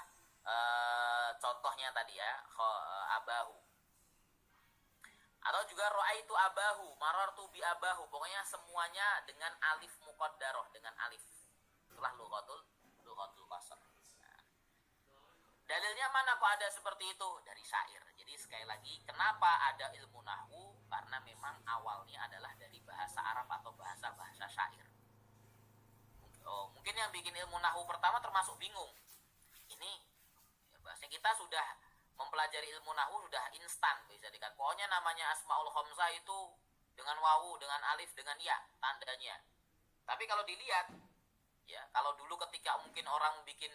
A: contohnya tadi ya, abahu. Atau juga ra'aitu abahu, marartu bi abahu. Pokoknya semuanya dengan alif muqaddarah, dengan alif. Itulah lughatul qasr. Nah, dalilnya mana kok ada seperti itu? Dari syair. Jadi sekali lagi, kenapa ada ilmu nahwu? Karena memang awalnya adalah dari bahasa Arab atau bahasa syair. Mungkin yang bikin ilmu nahwu pertama termasuk bingung. Ini ya, bahasanya kita sudah mempelajari ilmu nahwu sudah instan, bisa dikatakan. Pokoknya namanya asmaul khamsah itu dengan wawu, dengan alif, dengan ya tandanya. Tapi kalau dilihat, ya kalau dulu ketika mungkin orang bikin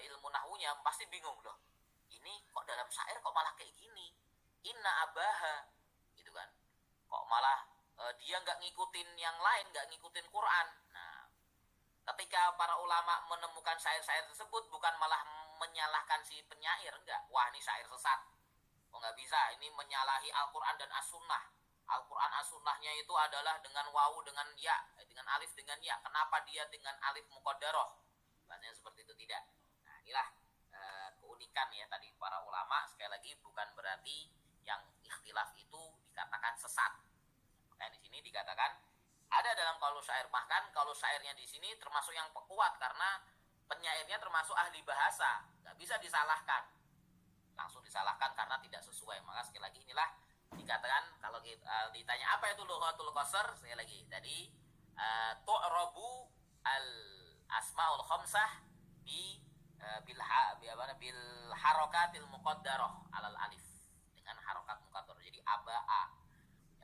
A: ilmu nahwunya pasti bingung loh. Ini kok dalam syair kok malah kayak gini? Inna abaha, gitu kan? Kok malah dia nggak ngikutin yang lain, nggak ngikutin Quran. Nah, ketika para ulama menemukan syair-syair tersebut, bukan malah menyalahkan si penyair, enggak. Wah ini syair sesat, oh nggak bisa, ini menyalahi Al-Quran dan As-Sunnah. Al-Quran As-Sunnahnya itu adalah dengan wawu, dengan ya, dengan alif, dengan ya. Kenapa dia dengan alif muqaddarah? Bahasanya seperti itu, tidak. Nah inilah keunikan ya tadi para ulama. Sekali lagi bukan berarti yang ikhtilaf itu dikatakan sesat. Makanya di sini dikatakan ada dalam qaul syair, bahkan qaul syairnya di sini termasuk yang kuat karena penyairnya termasuk ahli bahasa, nggak bisa disalahkan, langsung disalahkan karena tidak sesuai. Maka sekali lagi inilah dikatakan, kalau kita ditanya apa itu lughatul qasr, sekali lagi tadi tu'rabu al asmaul khamsah bil harakatil muqaddarah alal alif, dengan harokat muqaddarah. Jadi abaa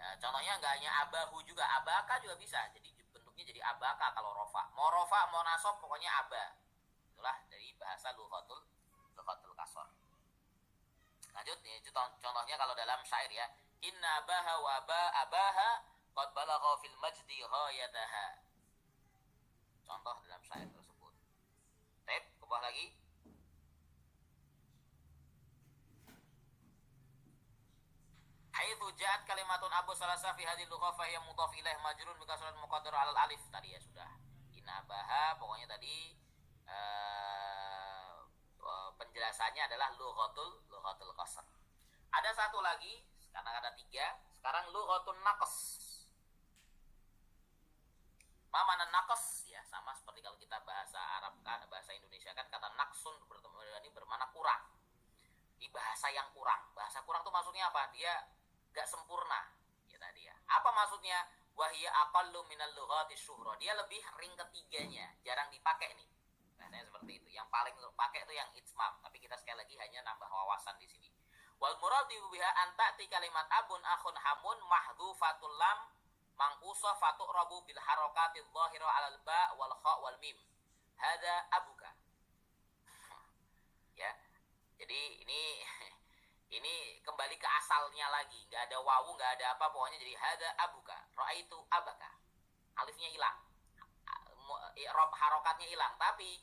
A: ya, contohnya nggak hanya abahu, juga abaka juga bisa, jadi bentuknya jadi abaka kalau rofa, mau nasab, pokoknya aba. Itulah dari bahasa lughatul qasr. Lanjut, itu contohnya kalau dalam syair ya. Inna baha wa abaha qad balagha fil majdi ghayataha. Contoh dalam syair tersebut. Baik, ke bawah lagi. Haitsu ja'at kalimatun abu salasa fi hadhihi lugha fa hiya mudhaf ilaih majrun bi kasratin muqaddarah alal alif. Tadi ya sudah. Inna baha, pokoknya tadi penjelasannya adalah lughatul qasr. Ada satu lagi, sekarang ada 3. Sekarang lughatun naqs. Ma mana naqs? Ya sama seperti kalau kita bahasa Arab kan, bahasa Indonesia kan kata naqsun ini bermakna kurang. Di bahasa yang kurang. Bahasa kurang itu maksudnya apa? Dia gak sempurna. Ya tadi ya. Apa maksudnya? Wahia aqallu minal lughati syuhra. Dia lebih ring ketiganya, jarang dipakai nih. Bahasanya seperti itu. Yang paling pakai itu yang itmam, tapi kita sekali lagi hanya nambah wawasan di sini. Wal muradu biha antati kalimat abun akhun hamun mahdhufatul lam mangqusah fatu'rabu bil harakatil dhahira 'alal ba wal kha wal mim. Hada abuka. Ya. Jadi ini kembali ke asalnya lagi, nggak ada wawu, nggak ada apa, pokoknya jadi hada abuka, ra'aitu abaka. Alifnya hilang, i'rab harokatnya hilang, tapi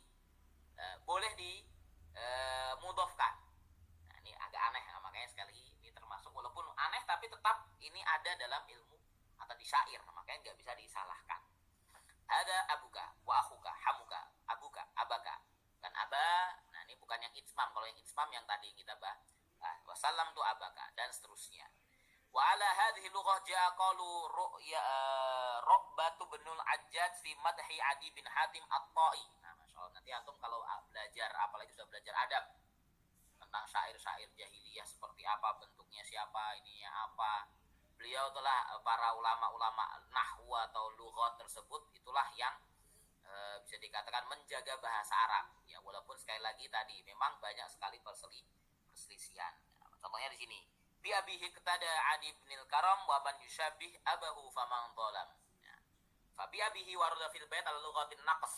A: boleh di mudhofkan. Nah, ini agak aneh, nah, makanya sekali lagi ini termasuk, walaupun aneh tapi tetap ini ada dalam ilmu atau di syair, makanya nggak bisa disalahkan. Hada abuka wa akhuka hamuka abuka abaka, dan aba. Nah ini bukan yang itsmam, kalau yang itsmam yang tadi kita bahas. Wasallam tu abaka dan seterusnya. Wa ala hadhihi lughah ja'a qalu ru'ya Ru'batu binul Ajjaj fi madhi Adi bin Hatim At-Ta'i. Nah, masyaallah, nanti antum kalau belajar, apalagi sudah belajar adab tentang syair-syair jahiliyah seperti apa, bentuknya siapa, ininya apa, beliau telah para ulama-ulama nahwu atau lughat tersebut itulah yang bisa dikatakan menjaga bahasa Arab. Ya, walaupun sekali lagi tadi memang banyak sekali perselisihan. Ya, contohnya di sini. Bi abihi qtada adi ibnil karam wa man yushabih abahu faman dhalam. Ya. Fa bi abihi warada fil bait al-lughatin naqs.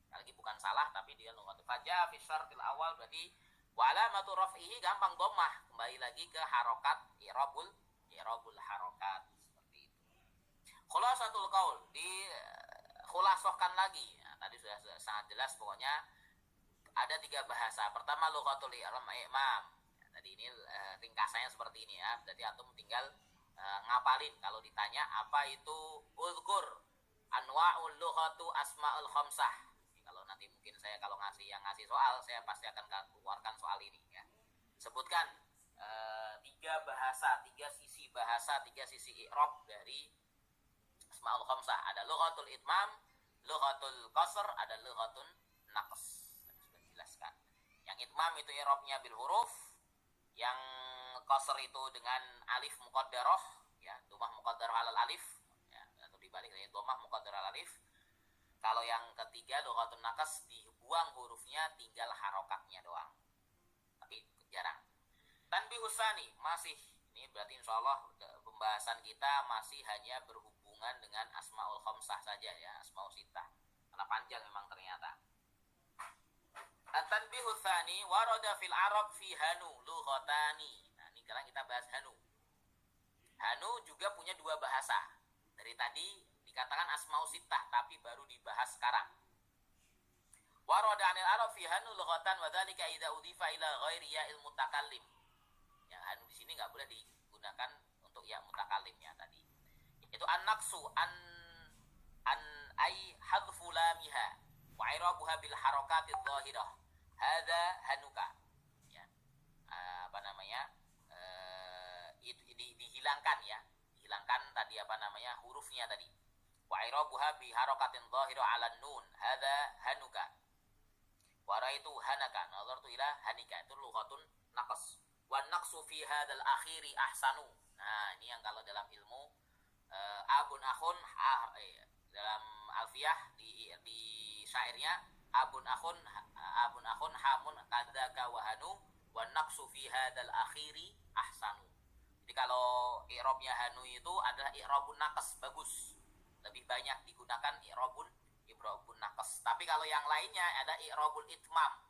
A: Lagi bukan salah tapi dia lughat. Faja fi syartil awal berarti wa alamatu raf'ihi gampang dhammah. Kembali lagi ke harokat i'rabul harokat seperti itu. Khulasatul qaul di khulasahkan lagi. Nah, tadi sudah sangat jelas pokoknya ada 3 bahasa. Pertama lughatul i'mam. Tadi ini ringkasannya seperti ini ya. Jadi antum tinggal ngapalin kalau ditanya apa itu uzkur anwa'ul lughatu asma'ul khamsah. Kalau nanti mungkin saya kalau ngasih soal saya pasti akan keluarkan soal ini ya. Sebutkan 3 bahasa, 3 sisi bahasa, 3 sisi i'rab dari asma'ul khamsah. Ada lughatul itmam, lughatul qasr, ada lughatun naqs. Sudah dijelaskan. Yang itmam itu i'rabnya bil huruf, yang qasr itu dengan alif muqaddarah ya, dhammah muqaddarah alal alif ya, atau dibalik dari dhammah muqaddarah alal alif. Kalau yang ketiga lughatun naqs dibuang hurufnya, tinggal harokatnya doang. Tapi jarang. Tanbihus tsani masih ini berarti insyaallah pembahasan kita masih hanya berhubungan dengan asmaul khamsah saja ya, asmaul sittah. Karena panjang memang ternyata. At-tanbihu tsani warada fil Arab fi hanu lughatani. Nah, ini sekarang kita bahas hanu. Hanu juga punya 2 bahasa. Dari tadi dikatakan asmaul sittah tapi baru dibahas sekarang. Warada 'anil Arab fi hanu lughatan wa dzalika idza udhifa ila ghairi ya'il mutakallim. Ya, hanu di sini enggak boleh digunakan untuk ya mutakallimnya tadi. Itu an-naqsu an ay hadfu lamiha wa i'rabuha bil harakati dhahirah. Hadza hanuka. Ya. Apa namanya? Dihilangkan ya. Dihilangkan tadi apa namanya? Hurufnya tadi. Wa i'rabuha bi harakatin dhahirah 'ala nun. Hadza hanuka. Wa raitu hanaka. Nazartu ila hanika. Itu lughatun naqs. Wa naqsu fi hadzal akhiri ahsanu. Nah, ini yang kalau dalam ilmu abun akhun dalam alfiyah di syairnya abun akhun hamun kadzaka wa hanu wa naqsu fi hadzal akhiri ahsanu. Jadi kalau i'rabnya hanu itu adalah i'rabun naqs, bagus. Lebih banyak digunakan i'rabun naqs. Tapi kalau yang lainnya ada i'rabul itmam.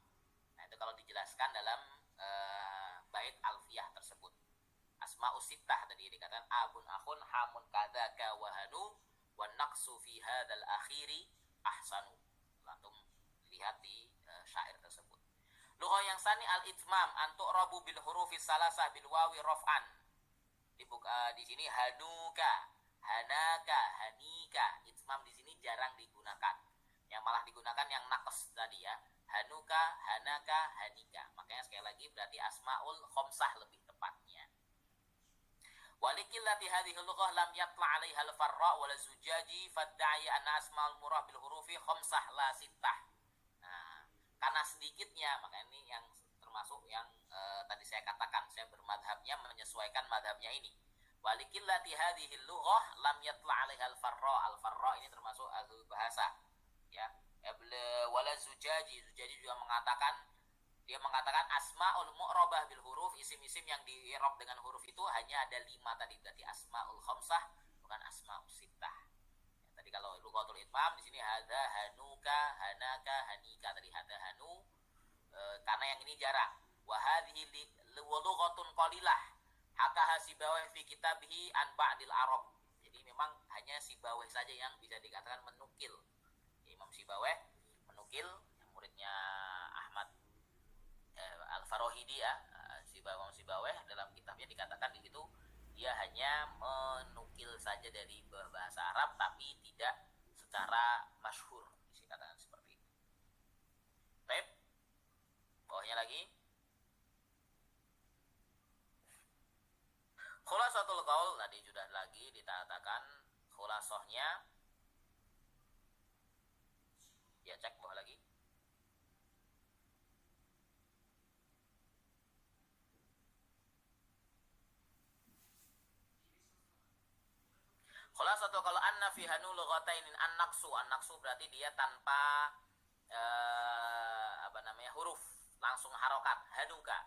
A: Nah, itu kalau dijelaskan dalam bait alfiyah tersebut. Asma'us sittah tadi dikatakan abun akhun hamun kadzaka wa hanu wa naqsu fi hadzal akhiri ahsanu. Antum lihat di syair tersebut. Lughah yang sani al-itmam an tu'rabu bil hurufis salasah bil wawi raf'an. Di sini hanuka, hanaka, hanika. Itmam di sini jarang digunakan. Yang malah digunakan yang naqs tadi ya. Hanuka, hanaka, hanika. Makanya sekali lagi berarti asmaul khamsah lebih tepatnya. Walikillati hadhihi lughah lam yatla 'alaiha al-farra wal zujaji fadda'i anna asmaul murah bil hurufi khamsah la sittah. Nah, karena sedikitnya makanya ini yang termasuk yang tadi saya katakan saya bermadhabnya menyesuaikan madhabnya ini. Walikillati hadhihi lughah lam yatla 'alaiha al-farra. Al-farra ini termasuk ahli bahasa. Ya. Wala zujaji juga dia mengatakan asmaul mu'rabah bil huruf, isim-isim yang di-i'rab dengan huruf itu hanya ada 5 tadi, berarti asmaul khamsah bukan asmaul sittah. Ya, tadi kalau lughatul itmam di sini hadza hanuka, hanaka, hanika, tadi hadza hanu karena yang ini jarang. Wa hadhihi lughatun qalilah hakaha Sibawayh fi kitabih an ba'dil arab. Jadi memang hanya Sibawayh saja yang bisa dikatakan menukil. Imam Sibawayh menukil, muridnya Ahmad Al-Farahidi ya, Imam Sibawayh dalam kitabnya dikatakan di situ dia hanya menukil saja dari bahasa Arab tapi tidak secara masyhur, dikatakan seperti itu. Baik. Bawahnya lagi. Khulasatul qaul tadi sudah lagi dikatakan khulasahnya. Ya, cek bawah lagi. Khulasatu kalau anna fi hanu lughatainin an-naqsu berarti dia tanpa huruf, langsung harokat hanuka.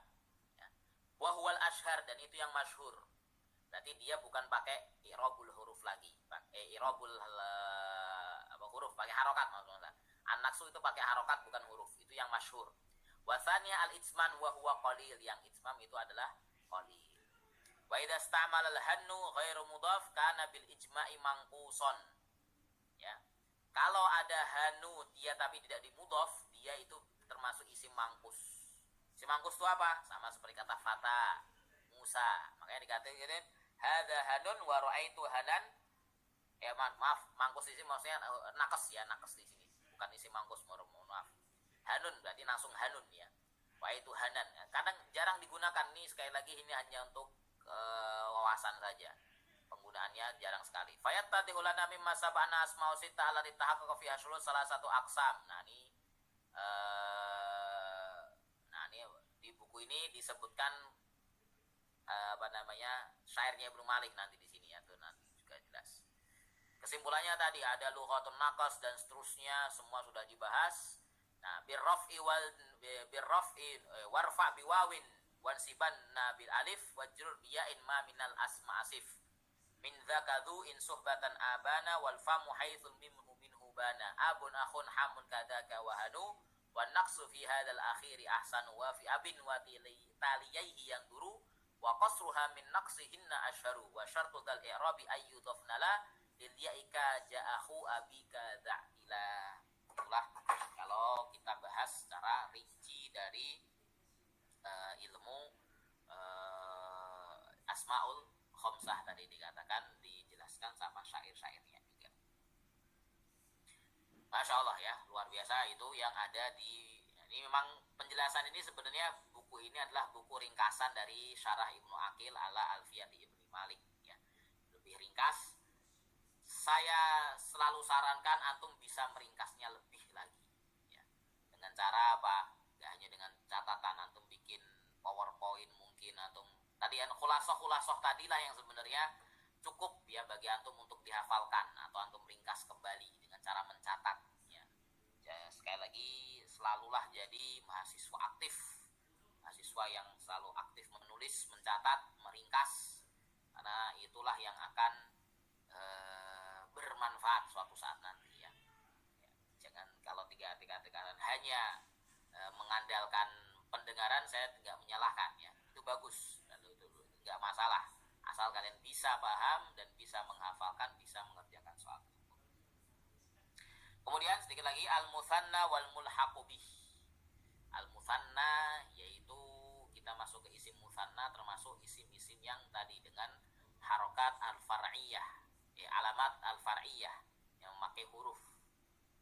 A: Ya. Wa huwal ashhar dan itu yang masyhur. Berarti dia bukan pakai i'rabul huruf lagi, pakai i'rabul huruf pakai harokat maksudnya. An-naqsu itu pakai harokat bukan huruf, itu yang masyhur. Wa tsaniya al-itsman wa huwa qalil, yang itsmam itu adalah qalil. Wa idza ista'mala al-hannu ghairu mudhaf kana bil ijma'i manquson. Ya. Kalau ada hanu dia tapi tidak dimudhaf, dia itu termasuk isim mangkus. Isim mangkus itu apa? Sama seperti kata fata, Musa. Makanya dikatakan hadza hanun wa ra'aitu hanan. Ya maaf, mangkus isim maksudnya nakes ya, nakes di sini. Bukan isim mangkus, mohon maaf. Hanun berarti langsung hanun ya. Wa itu hanan. Kadang jarang digunakan nih, sekali lagi ini hanya untuk wawasan saja, penggunaannya jarang sekali. Fayattadhihu lana mimma sab'ana asma'u sita ala ditahaqqa fi asyul salah satu aksam. Nah ini di buku ini disebutkan syairnya Ibnu Malik nanti di sini ya, tuh nanti juga jelas. Kesimpulannya tadi ada lughatun naqas dan seterusnya semua sudah dibahas. Nah, birraf'i warfa biwawin wansibanna bil alif wajrur biya'in ma minal asma asif min dzakadhu in suhbatan abana wal famu haitsu minhu bana abun akhun hamun kadzaka wa hanu wan naqsu fi hadzal akhiri ahsanu wa fi abin wa taliyaihi yanduru wa qasruha min naqsihinna asharu wa syartu dal i'rabi ayyudhafna la lil ya'ika ja'ahu abika dha'ila. Itulah kalau kita bahas secara rinci dari ilmu asmaul khamsah tadi dikatakan, dijelaskan sama syair-syairnya juga. Masya Allah ya, luar biasa itu yang ada di ini. Memang penjelasan ini sebenarnya buku ini adalah buku ringkasan dari Syarah Ibnu Aqil ala Alfiyati Ibnu Malik ya. Lebih ringkas. Saya selalu sarankan antum bisa meringkasnya lebih lagi ya. Dengan cara apa? Gak hanya dengan catatan, antum bikin PowerPoint mungkin, antum tadi kan khulasoh tadi lah yang sebenarnya cukup ya bagi antum untuk dihafalkan, atau antum ringkas kembali dengan cara mencatat ya. Sekali lagi selalulah jadi mahasiswa aktif, mahasiswa yang selalu aktif menulis, mencatat, meringkas, karena itulah yang akan bermanfaat suatu saat nanti ya. Jangan kalau tiga hanya mengandalkan pendengaran, saya tidak menyalahkan ya, itu bagus, itu nggak masalah, asal kalian bisa paham dan bisa menghafalkan, bisa mengerjakan soal tersebut. Kemudian sedikit lagi al-mutsanna wal mulhaqu bih. Al-mutsanna yaitu kita masuk ke isim mutsanna, termasuk isim-isim yang tadi dengan harokat al-far'iyah ya, alamat al-far'iyah yang memakai huruf.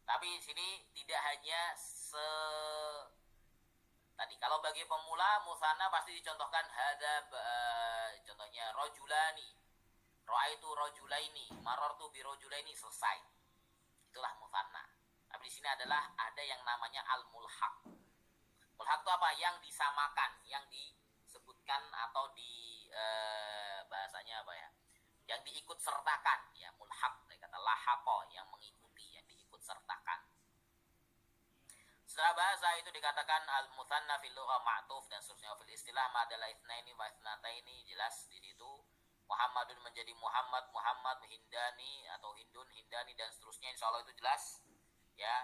A: Tapi di sini tidak hanya tadi kalau bagi pemula mutsanna pasti dicontohkan hadza contohnya rajulani, ra'aitu rajulaini, marartu bi rajulaini, selesai. Itulah mutsanna. Tapi di sini adalah ada yang namanya al-mulhaq. Mulhaq itu apa? Yang disamakan, yang disebutkan atau di bahasanya apa ya? Yang diikut sertakan ya, mulhaq dari kata lahaqa, yang mengikuti, yang diikut sertakan. Setelah bahasa itu dikatakan al-mutsanna fil lugha ma'tuf dan seterusnya. Fil istilah madala itsnaini wa itsnataini, jelas di situ Muhammadun menjadi Muhammad, Muhammad, Hindani atau Hindun, Hindani dan seterusnya, insyaallah itu jelas ya.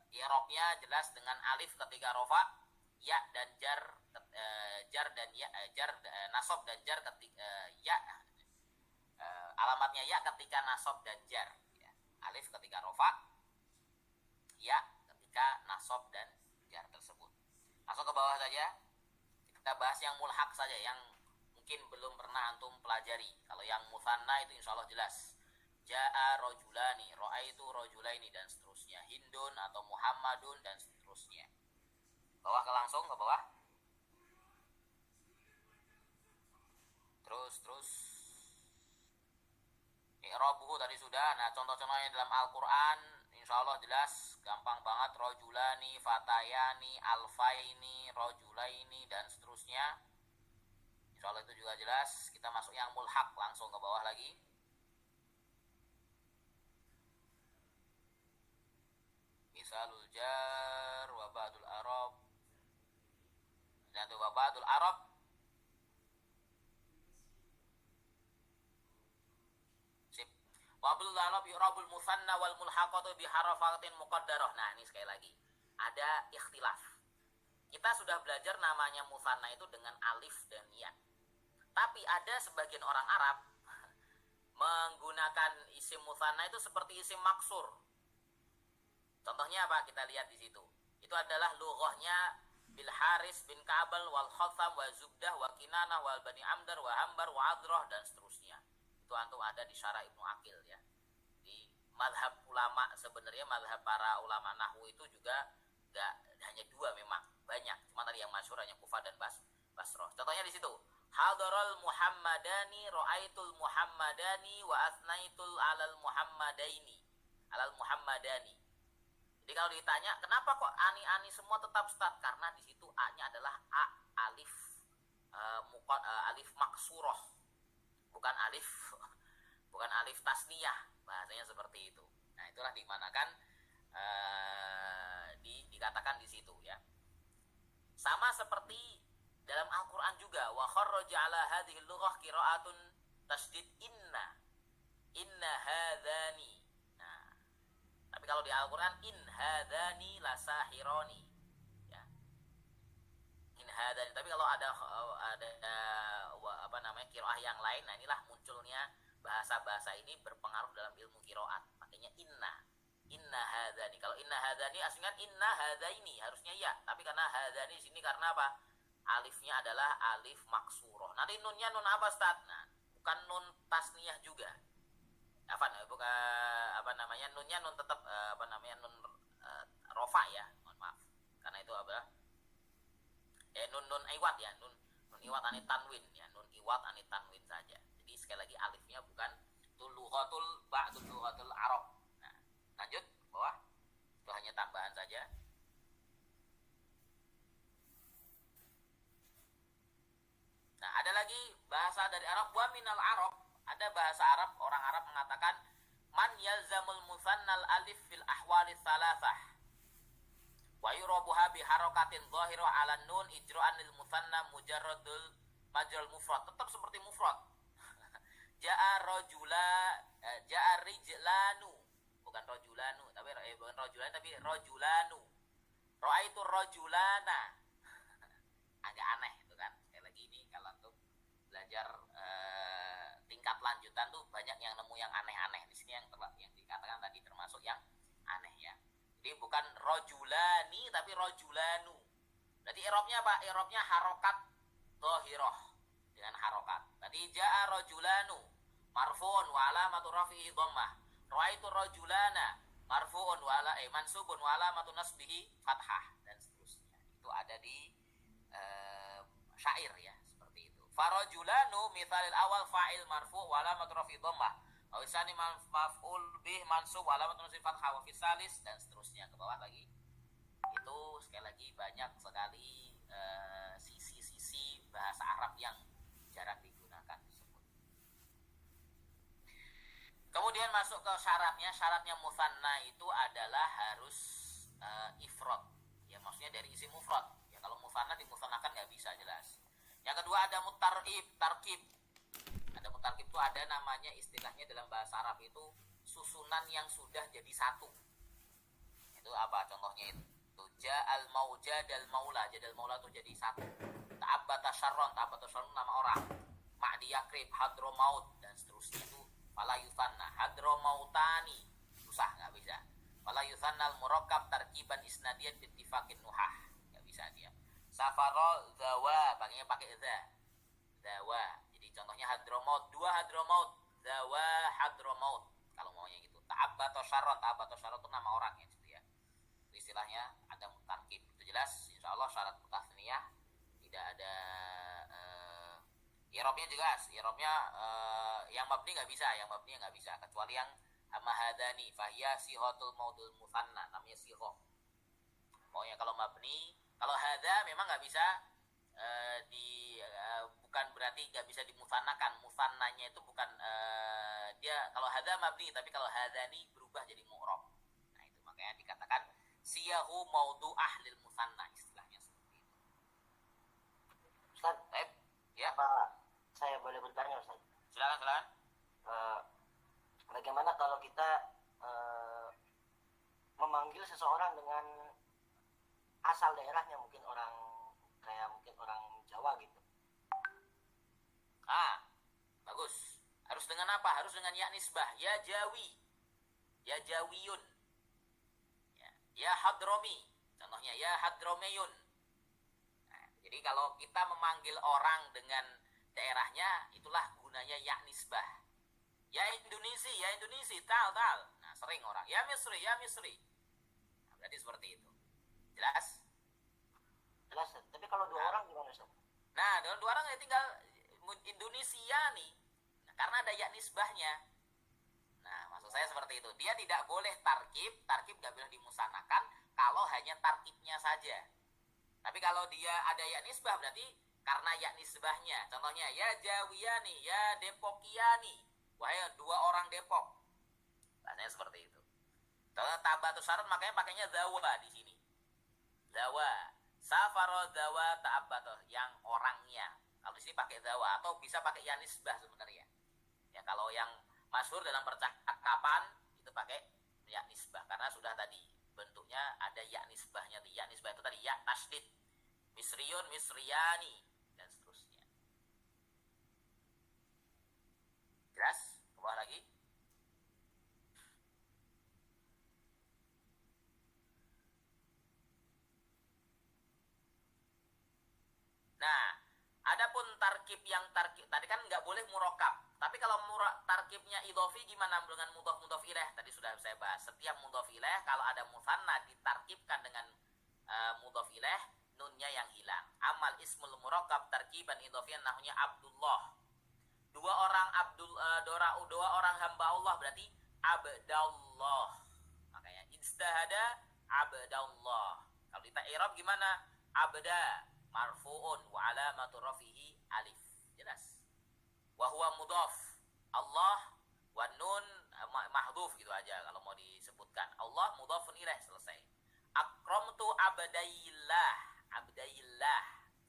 A: I'rabnya jelas dengan alif ketika rafa, ya dan jar dan ya, nasab dan jar ketika ya, alamatnya ya ketika nasab dan jar ya. Alif ketika rafa, ya ketika nasab dan jar tersebut. Langsung ke bawah saja, kita bahas yang mulhaq saja, yang mungkin belum pernah antum pelajari. Kalau yang mutsanna itu insyaallah jelas, ja'a rajulani, ra'aitu rajulaini dan seterusnya, Hindun atau Muhammadun dan seterusnya. Bawah langsung ke bawah. Terus i'rabuhu tadi sudah. Nah, contoh-contohnya dalam Al-Qur'an insyaallah jelas, gampang banget. Rajulani, fatayani, alfaini, rajulaini dan seterusnya. Insyaallah itu juga jelas. Kita masuk yang mulhaq langsung ke bawah lagi. Misalul jar wa ba'dul arab. Dan wa ba'dul arab. Sip. Wa ba'dul arab yu'rabul musanna wal mulhaqatu bi harafatin muqaddarah. Nah, ini sekali lagi. Ada ikhtilaf. Kita sudah belajar namanya musanna itu dengan alif dan ya. Tapi ada sebagian orang Arab menggunakan isim musanna itu seperti isim maksur. Contohnya apa? Kita lihat di situ. Itu adalah lughahnya Bil Haris bin Ka'bal wal Khatham wa Zubdah wa Kinanah wal Bani Amdar wa Hambar wa Adrah dan seterusnya. Itu antum ada di Syarah Ibnu Aqil ya. Di mazhab ulama sebenarnya mazhab para ulama nahwu itu juga enggak hanya dua memang, banyak. Cuma tadi yang masyhur hanya Kufah dan Basrah. Contohnya di situ. Hadaral Muhammadani ra'aitul Muhammadani wa asnaitul alal Muhammadaini. Alal Muhammadani. Jadi kalau ditanya kenapa kok ani-ani semua tetap start, karena di situ a-nya adalah a alif alif maksuroh, bukan alif tasniyah, bahasanya seperti itu. Nah itulah dimanakan dikatakan di situ ya. Sama seperti dalam Al-Quran juga, wa kharraja ala hadhihi lughah qira'atun tasdid inna hadzani. Tapi kalau di Al-Quran in hadani lasahironi ya. In hadani. Tapi kalau ada apa namanya qiraah yang lain, nah inilah munculnya bahasa-bahasa ini berpengaruh dalam ilmu qiraat. Makanya inna hadani. Kalau inna hadani aslinya inna hadaini, harusnya ya. Tapi karena hadani di sini karena apa? Alifnya adalah alif maksuroh. Nanti nunnya nun apa, Ustaz? Nah, bukan nun tasniyah juga. Nunnya nun tetap nun rofa ya, mohon maaf, karena itu apa nun iwat ya, nun iwat anit tanwin ya, nun iwat anit tanwin saja. Jadi sekali lagi alifnya bukan itu lughatul ba'dul lughatul arab. Nah lanjut bawah, itu hanya tambahan saja. Nah ada lagi bahasa dari Arab, wa minal Arab, ada bahasa Arab, orang Arab mengatakan man yalzamul musannal alif fil ahwali thalathah wa yurabuha bi harakatin dhahirah ala nun ijra'an lil musanna mujarradul majral mufrad, tetap seperti mufrad. Ja'a rijlanu, bukan rajulanu, tapi rajulanu. Ra'aitu rajulana. Agak aneh itu kan. Sekali lagi ini kalau untuk belajar tingkat lanjutan tuh banyak yang nemu yang aneh-aneh. Di sini yang dikatakan tadi termasuk yang aneh ya. Jadi bukan rojulani tapi rojulanu. Berarti i'rabnya apa? I'rabnya harokat dhahirah dengan harokat. Tadi jaa rojulanu marfu'un wa alamatu rafi'i dhammah. Ra'aitu rojulana marfu'un wa mansubun wa alamatu nasbihi fathah dan seterusnya. Itu ada di syair ya. Farajulanu mithalil awal fa'il marfu' wa alamatu rafi dhammah wa isani maf'ul bih mansub wa alamatu nasbi fathah wa fisalis dan seterusnya ke bawah lagi. Itu sekali lagi banyak sekali sisi-sisi bahasa Arab yang jarang digunakan tersebut. Kemudian masuk ke syaratnya. Syaratnya musanna itu adalah harus ifrad. Ya maksudnya dari isim mufrad. Ya kalau musanna dimusannakan enggak bisa jelas. Yang kedua ada tarkib. Ada mutarkib itu ada namanya istilahnya dalam bahasa Arab itu susunan yang sudah jadi satu. Itu apa contohnya itu? Ja'al maujadal maula, jadal maula itu jadi satu. Ta'abbata syarron nama orang. Ma'di yakrib, hadromaut dan seterusnya itu fala yusanna. Hadromautani susah enggak bisa. Fala yusannal murakkab tarkiban isnadiyan bittifaqin nuhah. Enggak bisa dia. Safarol zawa, pakainya pakai zawa. Jadi contohnya hadromaut, dua hadromaut, zawa hadromaut. Kalau maunya gitu. Ta'abbato syarron itu nama orang ya, gitu ya. Itu istilahnya ada mutarkib. Itu jelas. Insyaallah syarat mutasniyah tidak ada. I'rabnya jelas. I'rabnya yang mabni nggak bisa, kecuali yang mahadani, fahiya sihotul maudul musanna, namanya sihoh. Pokoknya kalau mabni, kalau hadza memang nggak bisa bukan berarti nggak bisa dimutanakan. Mutananya itu bukan dia kalau hadza mabni, tapi kalau hadzani berubah jadi mu'rab. Nah itu makanya dikatakan siyahu maudu'ah lil mutanna, istilahnya seperti itu.
D: Ustaz,
A: Ya,
D: apa saya boleh bertanya Ustaz?
A: silakan.
D: Bagaimana kalau kita memanggil seseorang dengan asal daerahnya, mungkin orang Jawa gitu?
A: Bagus. Harus dengan apa? Harus dengan ya nisbah. Ya Jawi, ya Jawiyun, ya Hadromi. Contohnya ya Hadromeyun. Nah, jadi kalau kita memanggil orang dengan daerahnya, itulah gunanya ya nisbah. Ya Indonesia, tal. Nah, sering orang ya Misri. Nah, berarti seperti itu. Jelas?
D: Jelas, tapi kalau dua orang gimana Ustaz?
A: Nah, dalam dua orang ya tinggal Indonesia nih. Nah, karena ada ya nisbahnya. Nah, maksud saya seperti itu. Dia tidak boleh tarkib nggak boleh dimusanakan kalau hanya tarkibnya saja. Tapi kalau dia ada ya nisbah berarti karena ya nisbahnya. Contohnya ya Jawiyani, ya Depokiani. Wahai dua orang Depok. Bahasanya seperti itu. Kalau tabatus syarat makanya pakainya zawa di sini. Zawa. Safaro zawa ta'abbatoh, yang orangnya. Kalau di sini pakai zawa atau bisa pakai ya nisbah sebenarnya. Ya kalau yang masyhur dalam percakapan itu pakai ya nisbah karena sudah tadi bentuknya ada ya nisbahnya. Ya nisbah itu tadi ya tasdid. Misriyun, Misriyani dan seterusnya. Jelas? Ke bawah lagi. Nah, adapun tarkib tadi kan nggak boleh murokab. Tapi kalau tarkibnya idhofi gimana dengan mudhof ilaih? Tadi sudah saya bahas. Setiap mudhof ilaih kalau ada mutsanna ditarkibkan dengan mudhof ilaih, nunnya yang hilang. Amal ismul murokab tarkiban idhofiyan nahunya Abdullah. Dua orang hamba Allah berarti abdallah. Makanya istahada abdallah. Kalau kita i'rab gimana? Abda marfu'un wa alamatu rafihi alif. Jelas. Wa huwa mudhaf. Allah wa nun mahdhuf gitu aja kalau mau disebutkan. Allah mudhafun ilaih, selesai. Akramtu abdaillah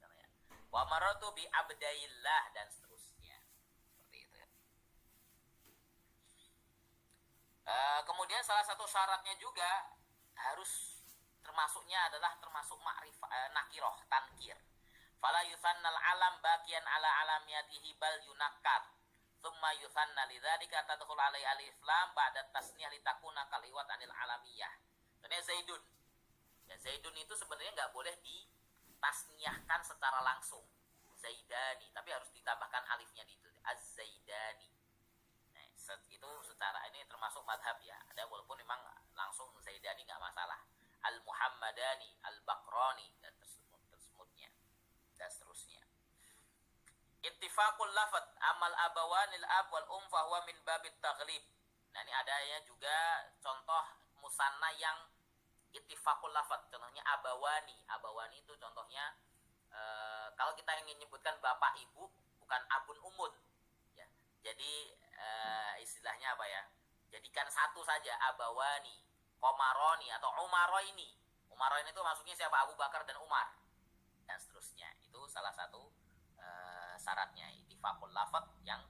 A: contohnya. Wa maratu bi abdaillah dan seterusnya. Seperti itu ya. Kemudian salah satu syaratnya juga harus termasuk ma'rifah nakiroh, tankir. Fala yusannal alam baqiyan ala alamiyatihi bal yunakkar. Tsumma yusanna lidzalika tadkhul alaihi alif lam ba'da tasniyah litakuna kaliwat anil alamiyah. Contohnya Zaidun. Ya Zaidun itu sebenarnya enggak boleh ditasniyahkan secara langsung. Zaidani, tapi harus ditambahkan alifnya di itu. Az-Zaidani. Nah, itu secara ini termasuk madhab ya. Ada walaupun memang langsung Zaidani enggak masalah. Al-Muhammadani, Al-Bakrani dan tersebutnya dan seterusnya. Ittifaqul lafadz amal abawanil ab wal fa huwa min babit taghlib. Nah ini adanya juga contoh musanna yang ittifaqul lafadz. Contohnya abawani. Abawani itu contohnya kalau kita ingin menyebutkan bapak ibu bukan abun umun ya. Jadi istilahnya apa ya? Jadikan satu saja abawani. Komaroni atau Umaroini. Umaroini itu maksudnya siapa? Abu Bakar dan Umar dan seterusnya. Itu salah satu syaratnya ittifaqul lafadz yang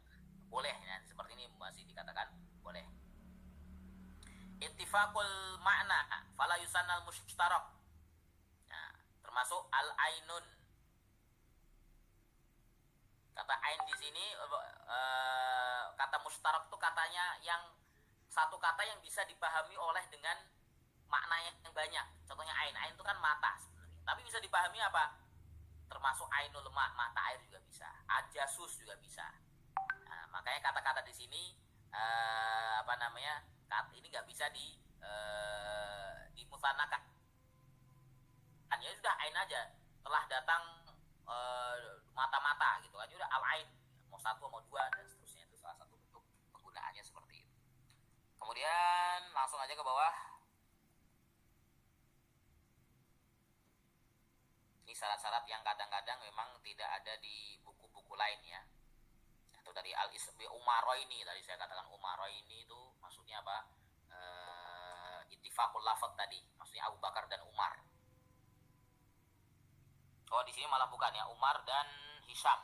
A: boleh. Nah, seperti ini masih dikatakan boleh. Ittifaqul makna fala yusannal mushtarak. Nah, termasuk al-ainun. Kata ain di sini kata mushtarak itu katanya yang satu kata yang bisa dipahami oleh dengan makna yang banyak. Contohnya ain. Ain itu kan mata sebenarnya. Tapi bisa dipahami apa? Termasuk ainul ma, mata air juga bisa. Ajasus juga bisa. Nah, makanya kata-kata di sini ini nggak bisa dimutanakan. Ya sudah ain aja. Telah datang mata-mata gitu kan. Udah al ain. Mau satu mau dua dan seterusnya. Itu salah satu bentuk penggunaannya seperti itu. Kemudian langsung aja ke bawah. Ini syarat-syarat yang kadang-kadang memang tidak ada di buku-buku lain ya. Atau dari al-isbi Umaroini, tadi saya katakan Umaroini itu maksudnya apa? Ittifaqul lafaz tadi, maksudnya Abu Bakar dan Umar. Oh, di sini malah bukan ya, Umar dan Hisham.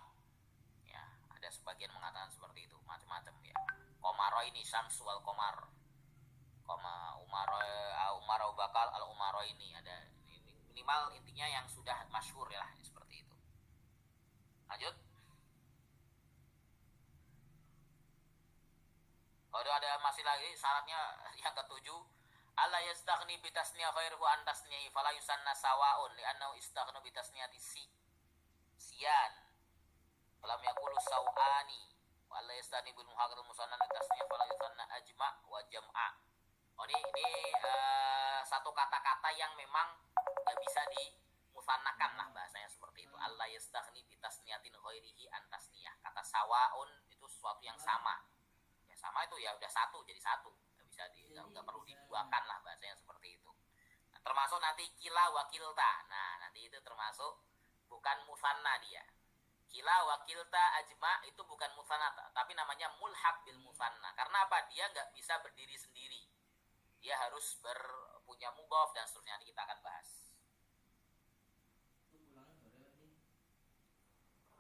A: Ya, ada sebagian mengatakan seperti itu, macam-macam ya. Umaroini Syams wal Qamar. Umar Abu Bakar al Umaroini, ada minimal intinya yang sudah masyhur ya lah, seperti itu. Lanjut. Kalau ada masih lagi syaratnya yang ketujuh, alla yastaghni bi tasniyah khairuhu an tasniyahi fala yusanna sawaun li'annahu istaghna bi tasniyati siyan falam yaqulu sawani wa alla yastaghni bil muhaqqaq musanna bi tasniyah fala yusanna ajma wa jam'a. Oh, ini satu kata-kata yang memang nggak bisa dimusannakan lah, bahasanya seperti itu. Alla yastaghni bi tasniyatin ghairihi an tasniyah. Kata sawaun itu sesuatu yang sama. Ya sama itu ya udah satu, jadi satu. Nggak perlu diduakan lah, bahasanya seperti itu. Nah, termasuk nanti kila wakilta. Nah, nanti itu termasuk bukan musanna dia. Kila wakilta ajma itu bukan musanna, tapi namanya mulhaq bil musanna. Karena apa? Dia nggak bisa berdiri sendiri. Dia harus punya mudhaf dan seterusnya. Nanti kita akan bahas.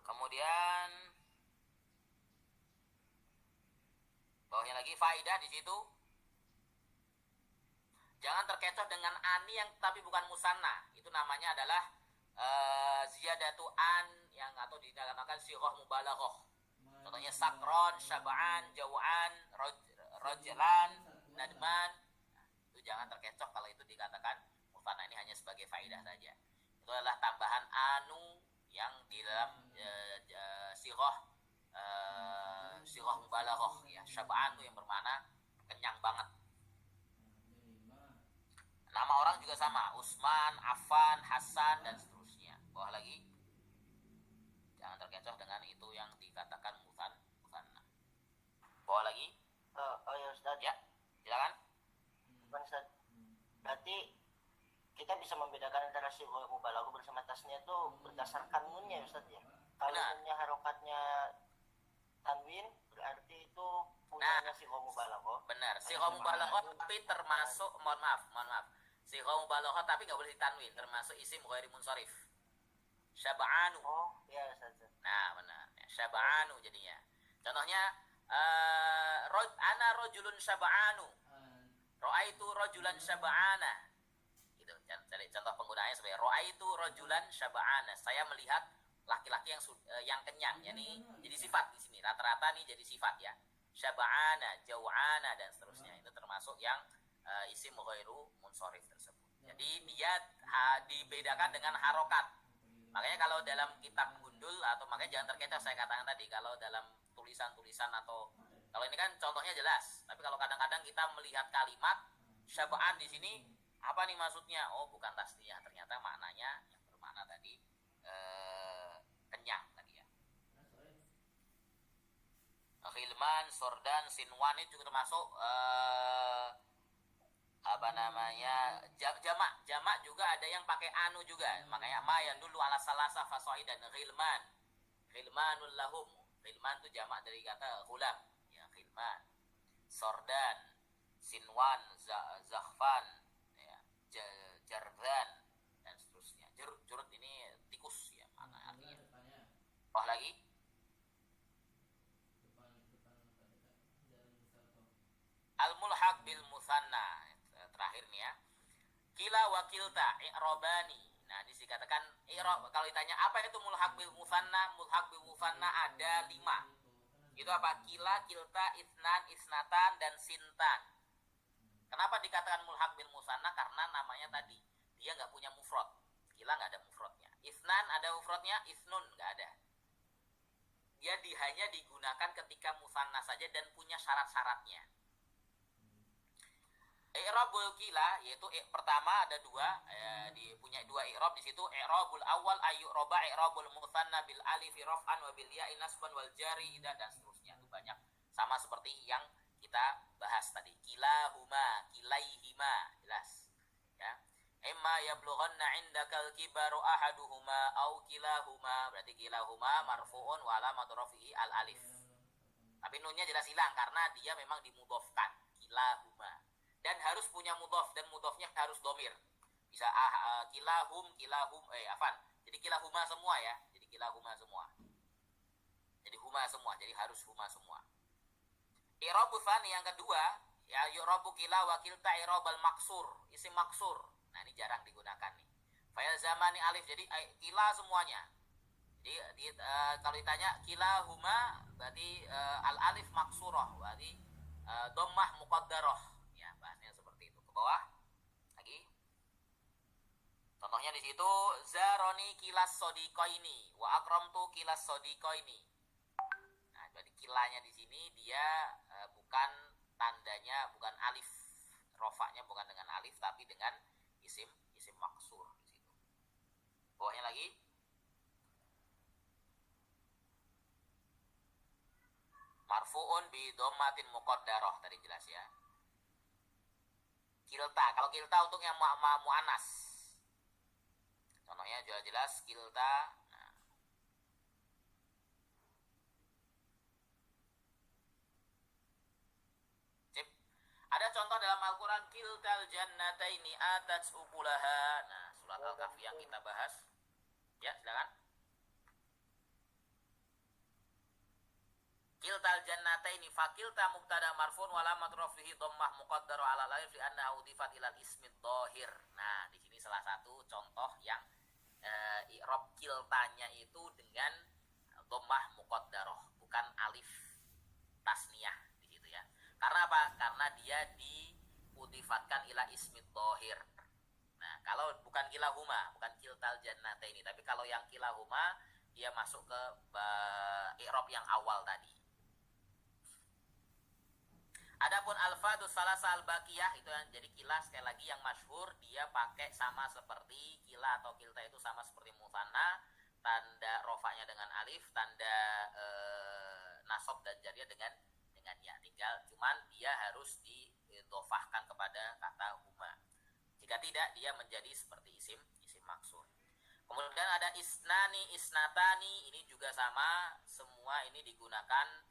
A: Kemudian bawahnya lagi faidah di situ. Jangan terkecoh dengan ani yang tapi bukan musanna. Itu namanya adalah ziyadatu an yang atau dikatakan sighah mubalaghah. Contohnya sakron, syab'an, jaw'an, rajlan, nadman. Nah, itu jangan terkecoh kalau itu dikatakan musanna. Ini hanya sebagai faidah saja. Itu adalah tambahan anu yang di dalam sighah mubalaghah ya. Syab'an itu yang bermakna kenyang banget. Nama orang juga sama, Utsman, Affan, Hasan dan seterusnya. Bawah lagi. Jangan terkecoh dengan itu yang dikatakan musanna. Bawah lagi.
D: Oh ya Ustaz.
A: Ya, silakan.
D: Bukan Ustaz. Berarti kita bisa membedakan antara sighah mubalaghah bersama tasniyah itu berdasarkan nunnya Ustaz ya. Kalau nunnya harokatnya tanwin berarti itu punyanya sighah mubalaghah.
A: Benar, sighah mubalaghah tapi termasuk mohon maaf. Sighah mubalaghah tapi enggak boleh ditanwin, termasuk isim ghairi munsharif. Syab'anu.
D: Oh, iya Ustaz.
A: Nah, benar. Ya, syab'anu jadinya. Contohnya ana rajulun syab'anu. Ra'aitu rajulan syab'ana. Gitu. Contoh penggunaannya sebagai ra'aitu rajulan syab'ana. Saya melihat laki-laki yang kenyang. Jadi sifat di sini. Rata-rata nih jadi sifat ya. Syab'ana, jaw'ana dan seterusnya. Itu termasuk yang isim ghairu munsharif tersebut. Jadi dia dibedakan dengan harokat. Makanya kalau dalam kitab gundul atau makanya jangan terkecoh saya katakan tadi kalau dalam tulisan-tulisan atau kalau ini kan contohnya jelas. Tapi kalau kadang-kadang kita melihat kalimat syab'an di sini apa nih maksudnya? Oh, bukan tasniyah. Ternyata maknanya yang bermakna tadi kenyang tadi ya. Khilman, Sordan, Sinwan itu juga termasuk jamak juga ada yang pakai anu juga. Makanya ma yang dulu ala salasa fasoi dan khilmanul lahum. Khilman itu jamak dari kata ghulam ya, khilman. Sordan, Sinwan, Zakhfan ya, Jardan dan seterusnya. Jurut ini tikus ya makna artinya. Wah lagi al-mulhaq bil musanna terakhir nih ya. Kila wakilta i'robani. Nah, di sini katakan i'rob. Kalau ditanya apa itu mulhaq bil musanna? Mulhaq bil musanna ada 5. Itu apa? Kila, kilta, itsnan, isnatan dan sintan. Kenapa dikatakan mulhaq bil musanna? Karena namanya tadi dia nggak punya mufrad. Kila nggak ada mufradnya. Itsnan ada mufradnya, itsnun nggak ada. Dia hanya digunakan ketika musanna saja dan punya syarat-syaratnya. I'rabul kila yaitu pertama ada dua punya dua i'rab di situ. I'rabul awal ayyuroba i'rabul musanna bil alif raf'an wa bil ya'i nasban wal jari dan seterusnya. Itu banyak sama seperti yang kita bahas tadi. Kilahuma, kilaihima, jelas. Ya. imma yablughanna 'indakal kibaru ahaduhuma au kilahuma. Berarti kilahuma marfu'un wa alamatu rafi'i al alif. Tapi nunnya jelas hilang karena dia memang dimudhofkan, kilahuma. Dan harus punya mudhof dan mudhofnya harus domir. Bisa kilahum, jadi kilahuma semua ya. Jadi kilahuma semua. Jadi huma semua, jadi harus huma semua. I'rabu tsani yang kedua, ya yu'rabu kila wa kilta i'rabal maksur, isim maksur. Nah, ini jarang digunakan nih. Fa'il zamani alif, jadi kila semuanya. Jadi kalau ditanya kila huma berarti al alif maksurah, berarti dhammah muqaddarah. Ya, bahasnya seperti itu. Ke bawah. Lagi. Contohnya di situ zaroni kilas sodiqaini wa akramtu kilas sodiqaini. Nah, berarti kilanya di sini dia bukan tandanya, bukan alif, rofaknya bukan dengan alif tapi dengan isim maksur di situ. Bawahnya lagi. Marfu'un bi dhammatin muqaddarah tadi jelas ya. Kilta, kalau kilta untuk yang muannas. Contohnya jelas kilta. Nah. Cip. Ada contoh dalam Al-Qur'an kiltal jannataini atat ukulaha. Nah, surat Al-Kahfi yang kita bahas. Ya, silakan. Kiltal jannataini fakilta mubtada marfun wa alamat rafihi dhammah muqaddaru ala alif li anna udifat ila ismi dhahir. Nah, di sini salah satu contoh yang i'rab kiltanya itu dengan dhammah muqaddarah, bukan alif tasniyah di situ ya. Karena apa? Karena dia diudifatkan ila ismi dhahir. Nah, kalau bukan kilahuma, bukan kiltal jannataini, tapi kalau yang kilahuma dia masuk ke i'rab yang awal tadi. Adapun alfadus salasa al-baqiyah itu yang jadi kila sekali lagi yang masyhur dia pakai sama seperti kila atau kilta itu sama seperti mutsanna, tanda rofanya dengan alif, tanda nasab dan jariyah dengan ya. Tinggal cuman dia harus didhofahkan kepada kata huma. Jika tidak dia menjadi seperti isim maksur. Kemudian ada isnani, isnatani, ini juga sama, semua ini digunakan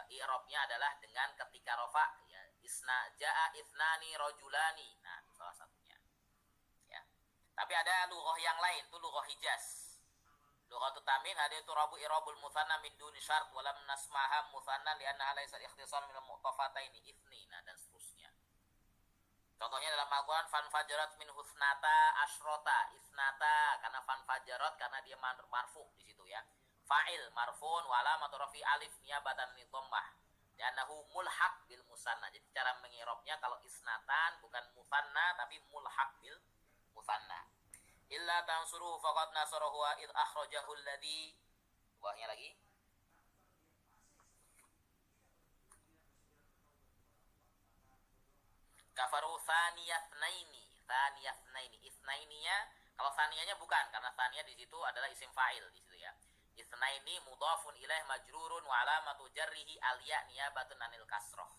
A: i'rabnya adalah dengan ketika rafa ya, isna jaa ithnani rajulani. Nah, itu salah satunya. Ya. Tapi ada lughah yang lain, itu lughah Hijaz. Lughatut tamim ada itu rabu i'rabul mutsanna min duni syart wa lam nasmaha mutsanna li anna laysa ikhtisar min al-mu'tafataini itsni. Nah, dan seterusnya. Contohnya dalam Al-Qur'an fanfajarat min husnata asyrota isnata, karena fanfajarat karena dia marfu di situ ya. Fa'il marfu'un wa alamatu rafi alif niyabatan min dhammah li'annahu mulhaq bil musanna. Jadi cara mengirobnya kalau isnatan bukan musanna tapi mulhaq bil musanna. Illa tansuru faqad nasarahu wa id akhrajahu alladhi. Bawahnya lagi. Kafaru thaniyatnaini. Itsnaininya kalau thaniyanya bukan, karena thaniyah di situ adalah isim fa'il di situ ya. Itsnaini mudhafun ilaih majrurun wa alamatu jarrihi al-ya niyabatun anil kasrah.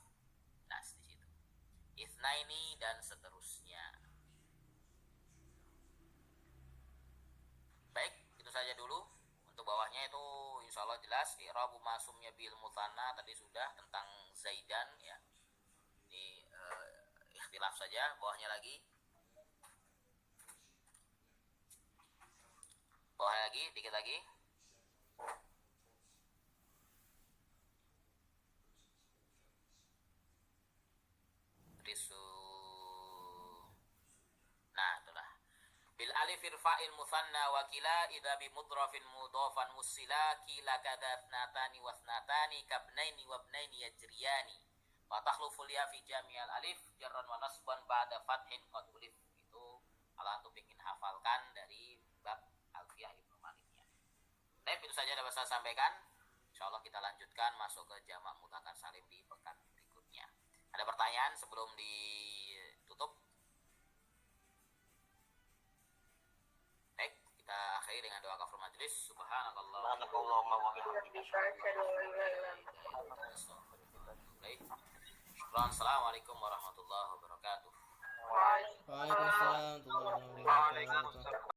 A: Nah, di situ. Itsnaini dan seterusnya. Baik, itu saja dulu. Untuk bawahnya itu insyaallah jelas i'rabu masumnya bil mutsanna tadi sudah tentang Zaidan ya. Ini ikhtilaf saja. Bawahnya lagi. Bawah lagi, dikit lagi. Nah, itulah. Bil alif irfa'il mutsanna wa kila idza bi mudrafin mudhafan musila kila kadathnatani wasnatani kabnaini wabnaini yajriyani wa takhlufu ya fi jami'al alif jarran wa nasban ba'da fathin qad ulif. Itu kalau antum ingin hafalkan dari bab Alfiyah Ibnu Maliknya. Baik, itu saja dapat saya sampaikan. Insyaallah kita lanjutkan masuk ke jamak mudzakkar salim di pekan berikutnya. Ada pertanyaan sebelum ditutup? Baik, kita akhiri dengan doa kafaratul majelis. Subhanakallahumma wa bihamdika. Assalamualaikum warahmatullahi wabarakatuh.
E: Waalaikumsalam warahmatullahi wabarakatuh.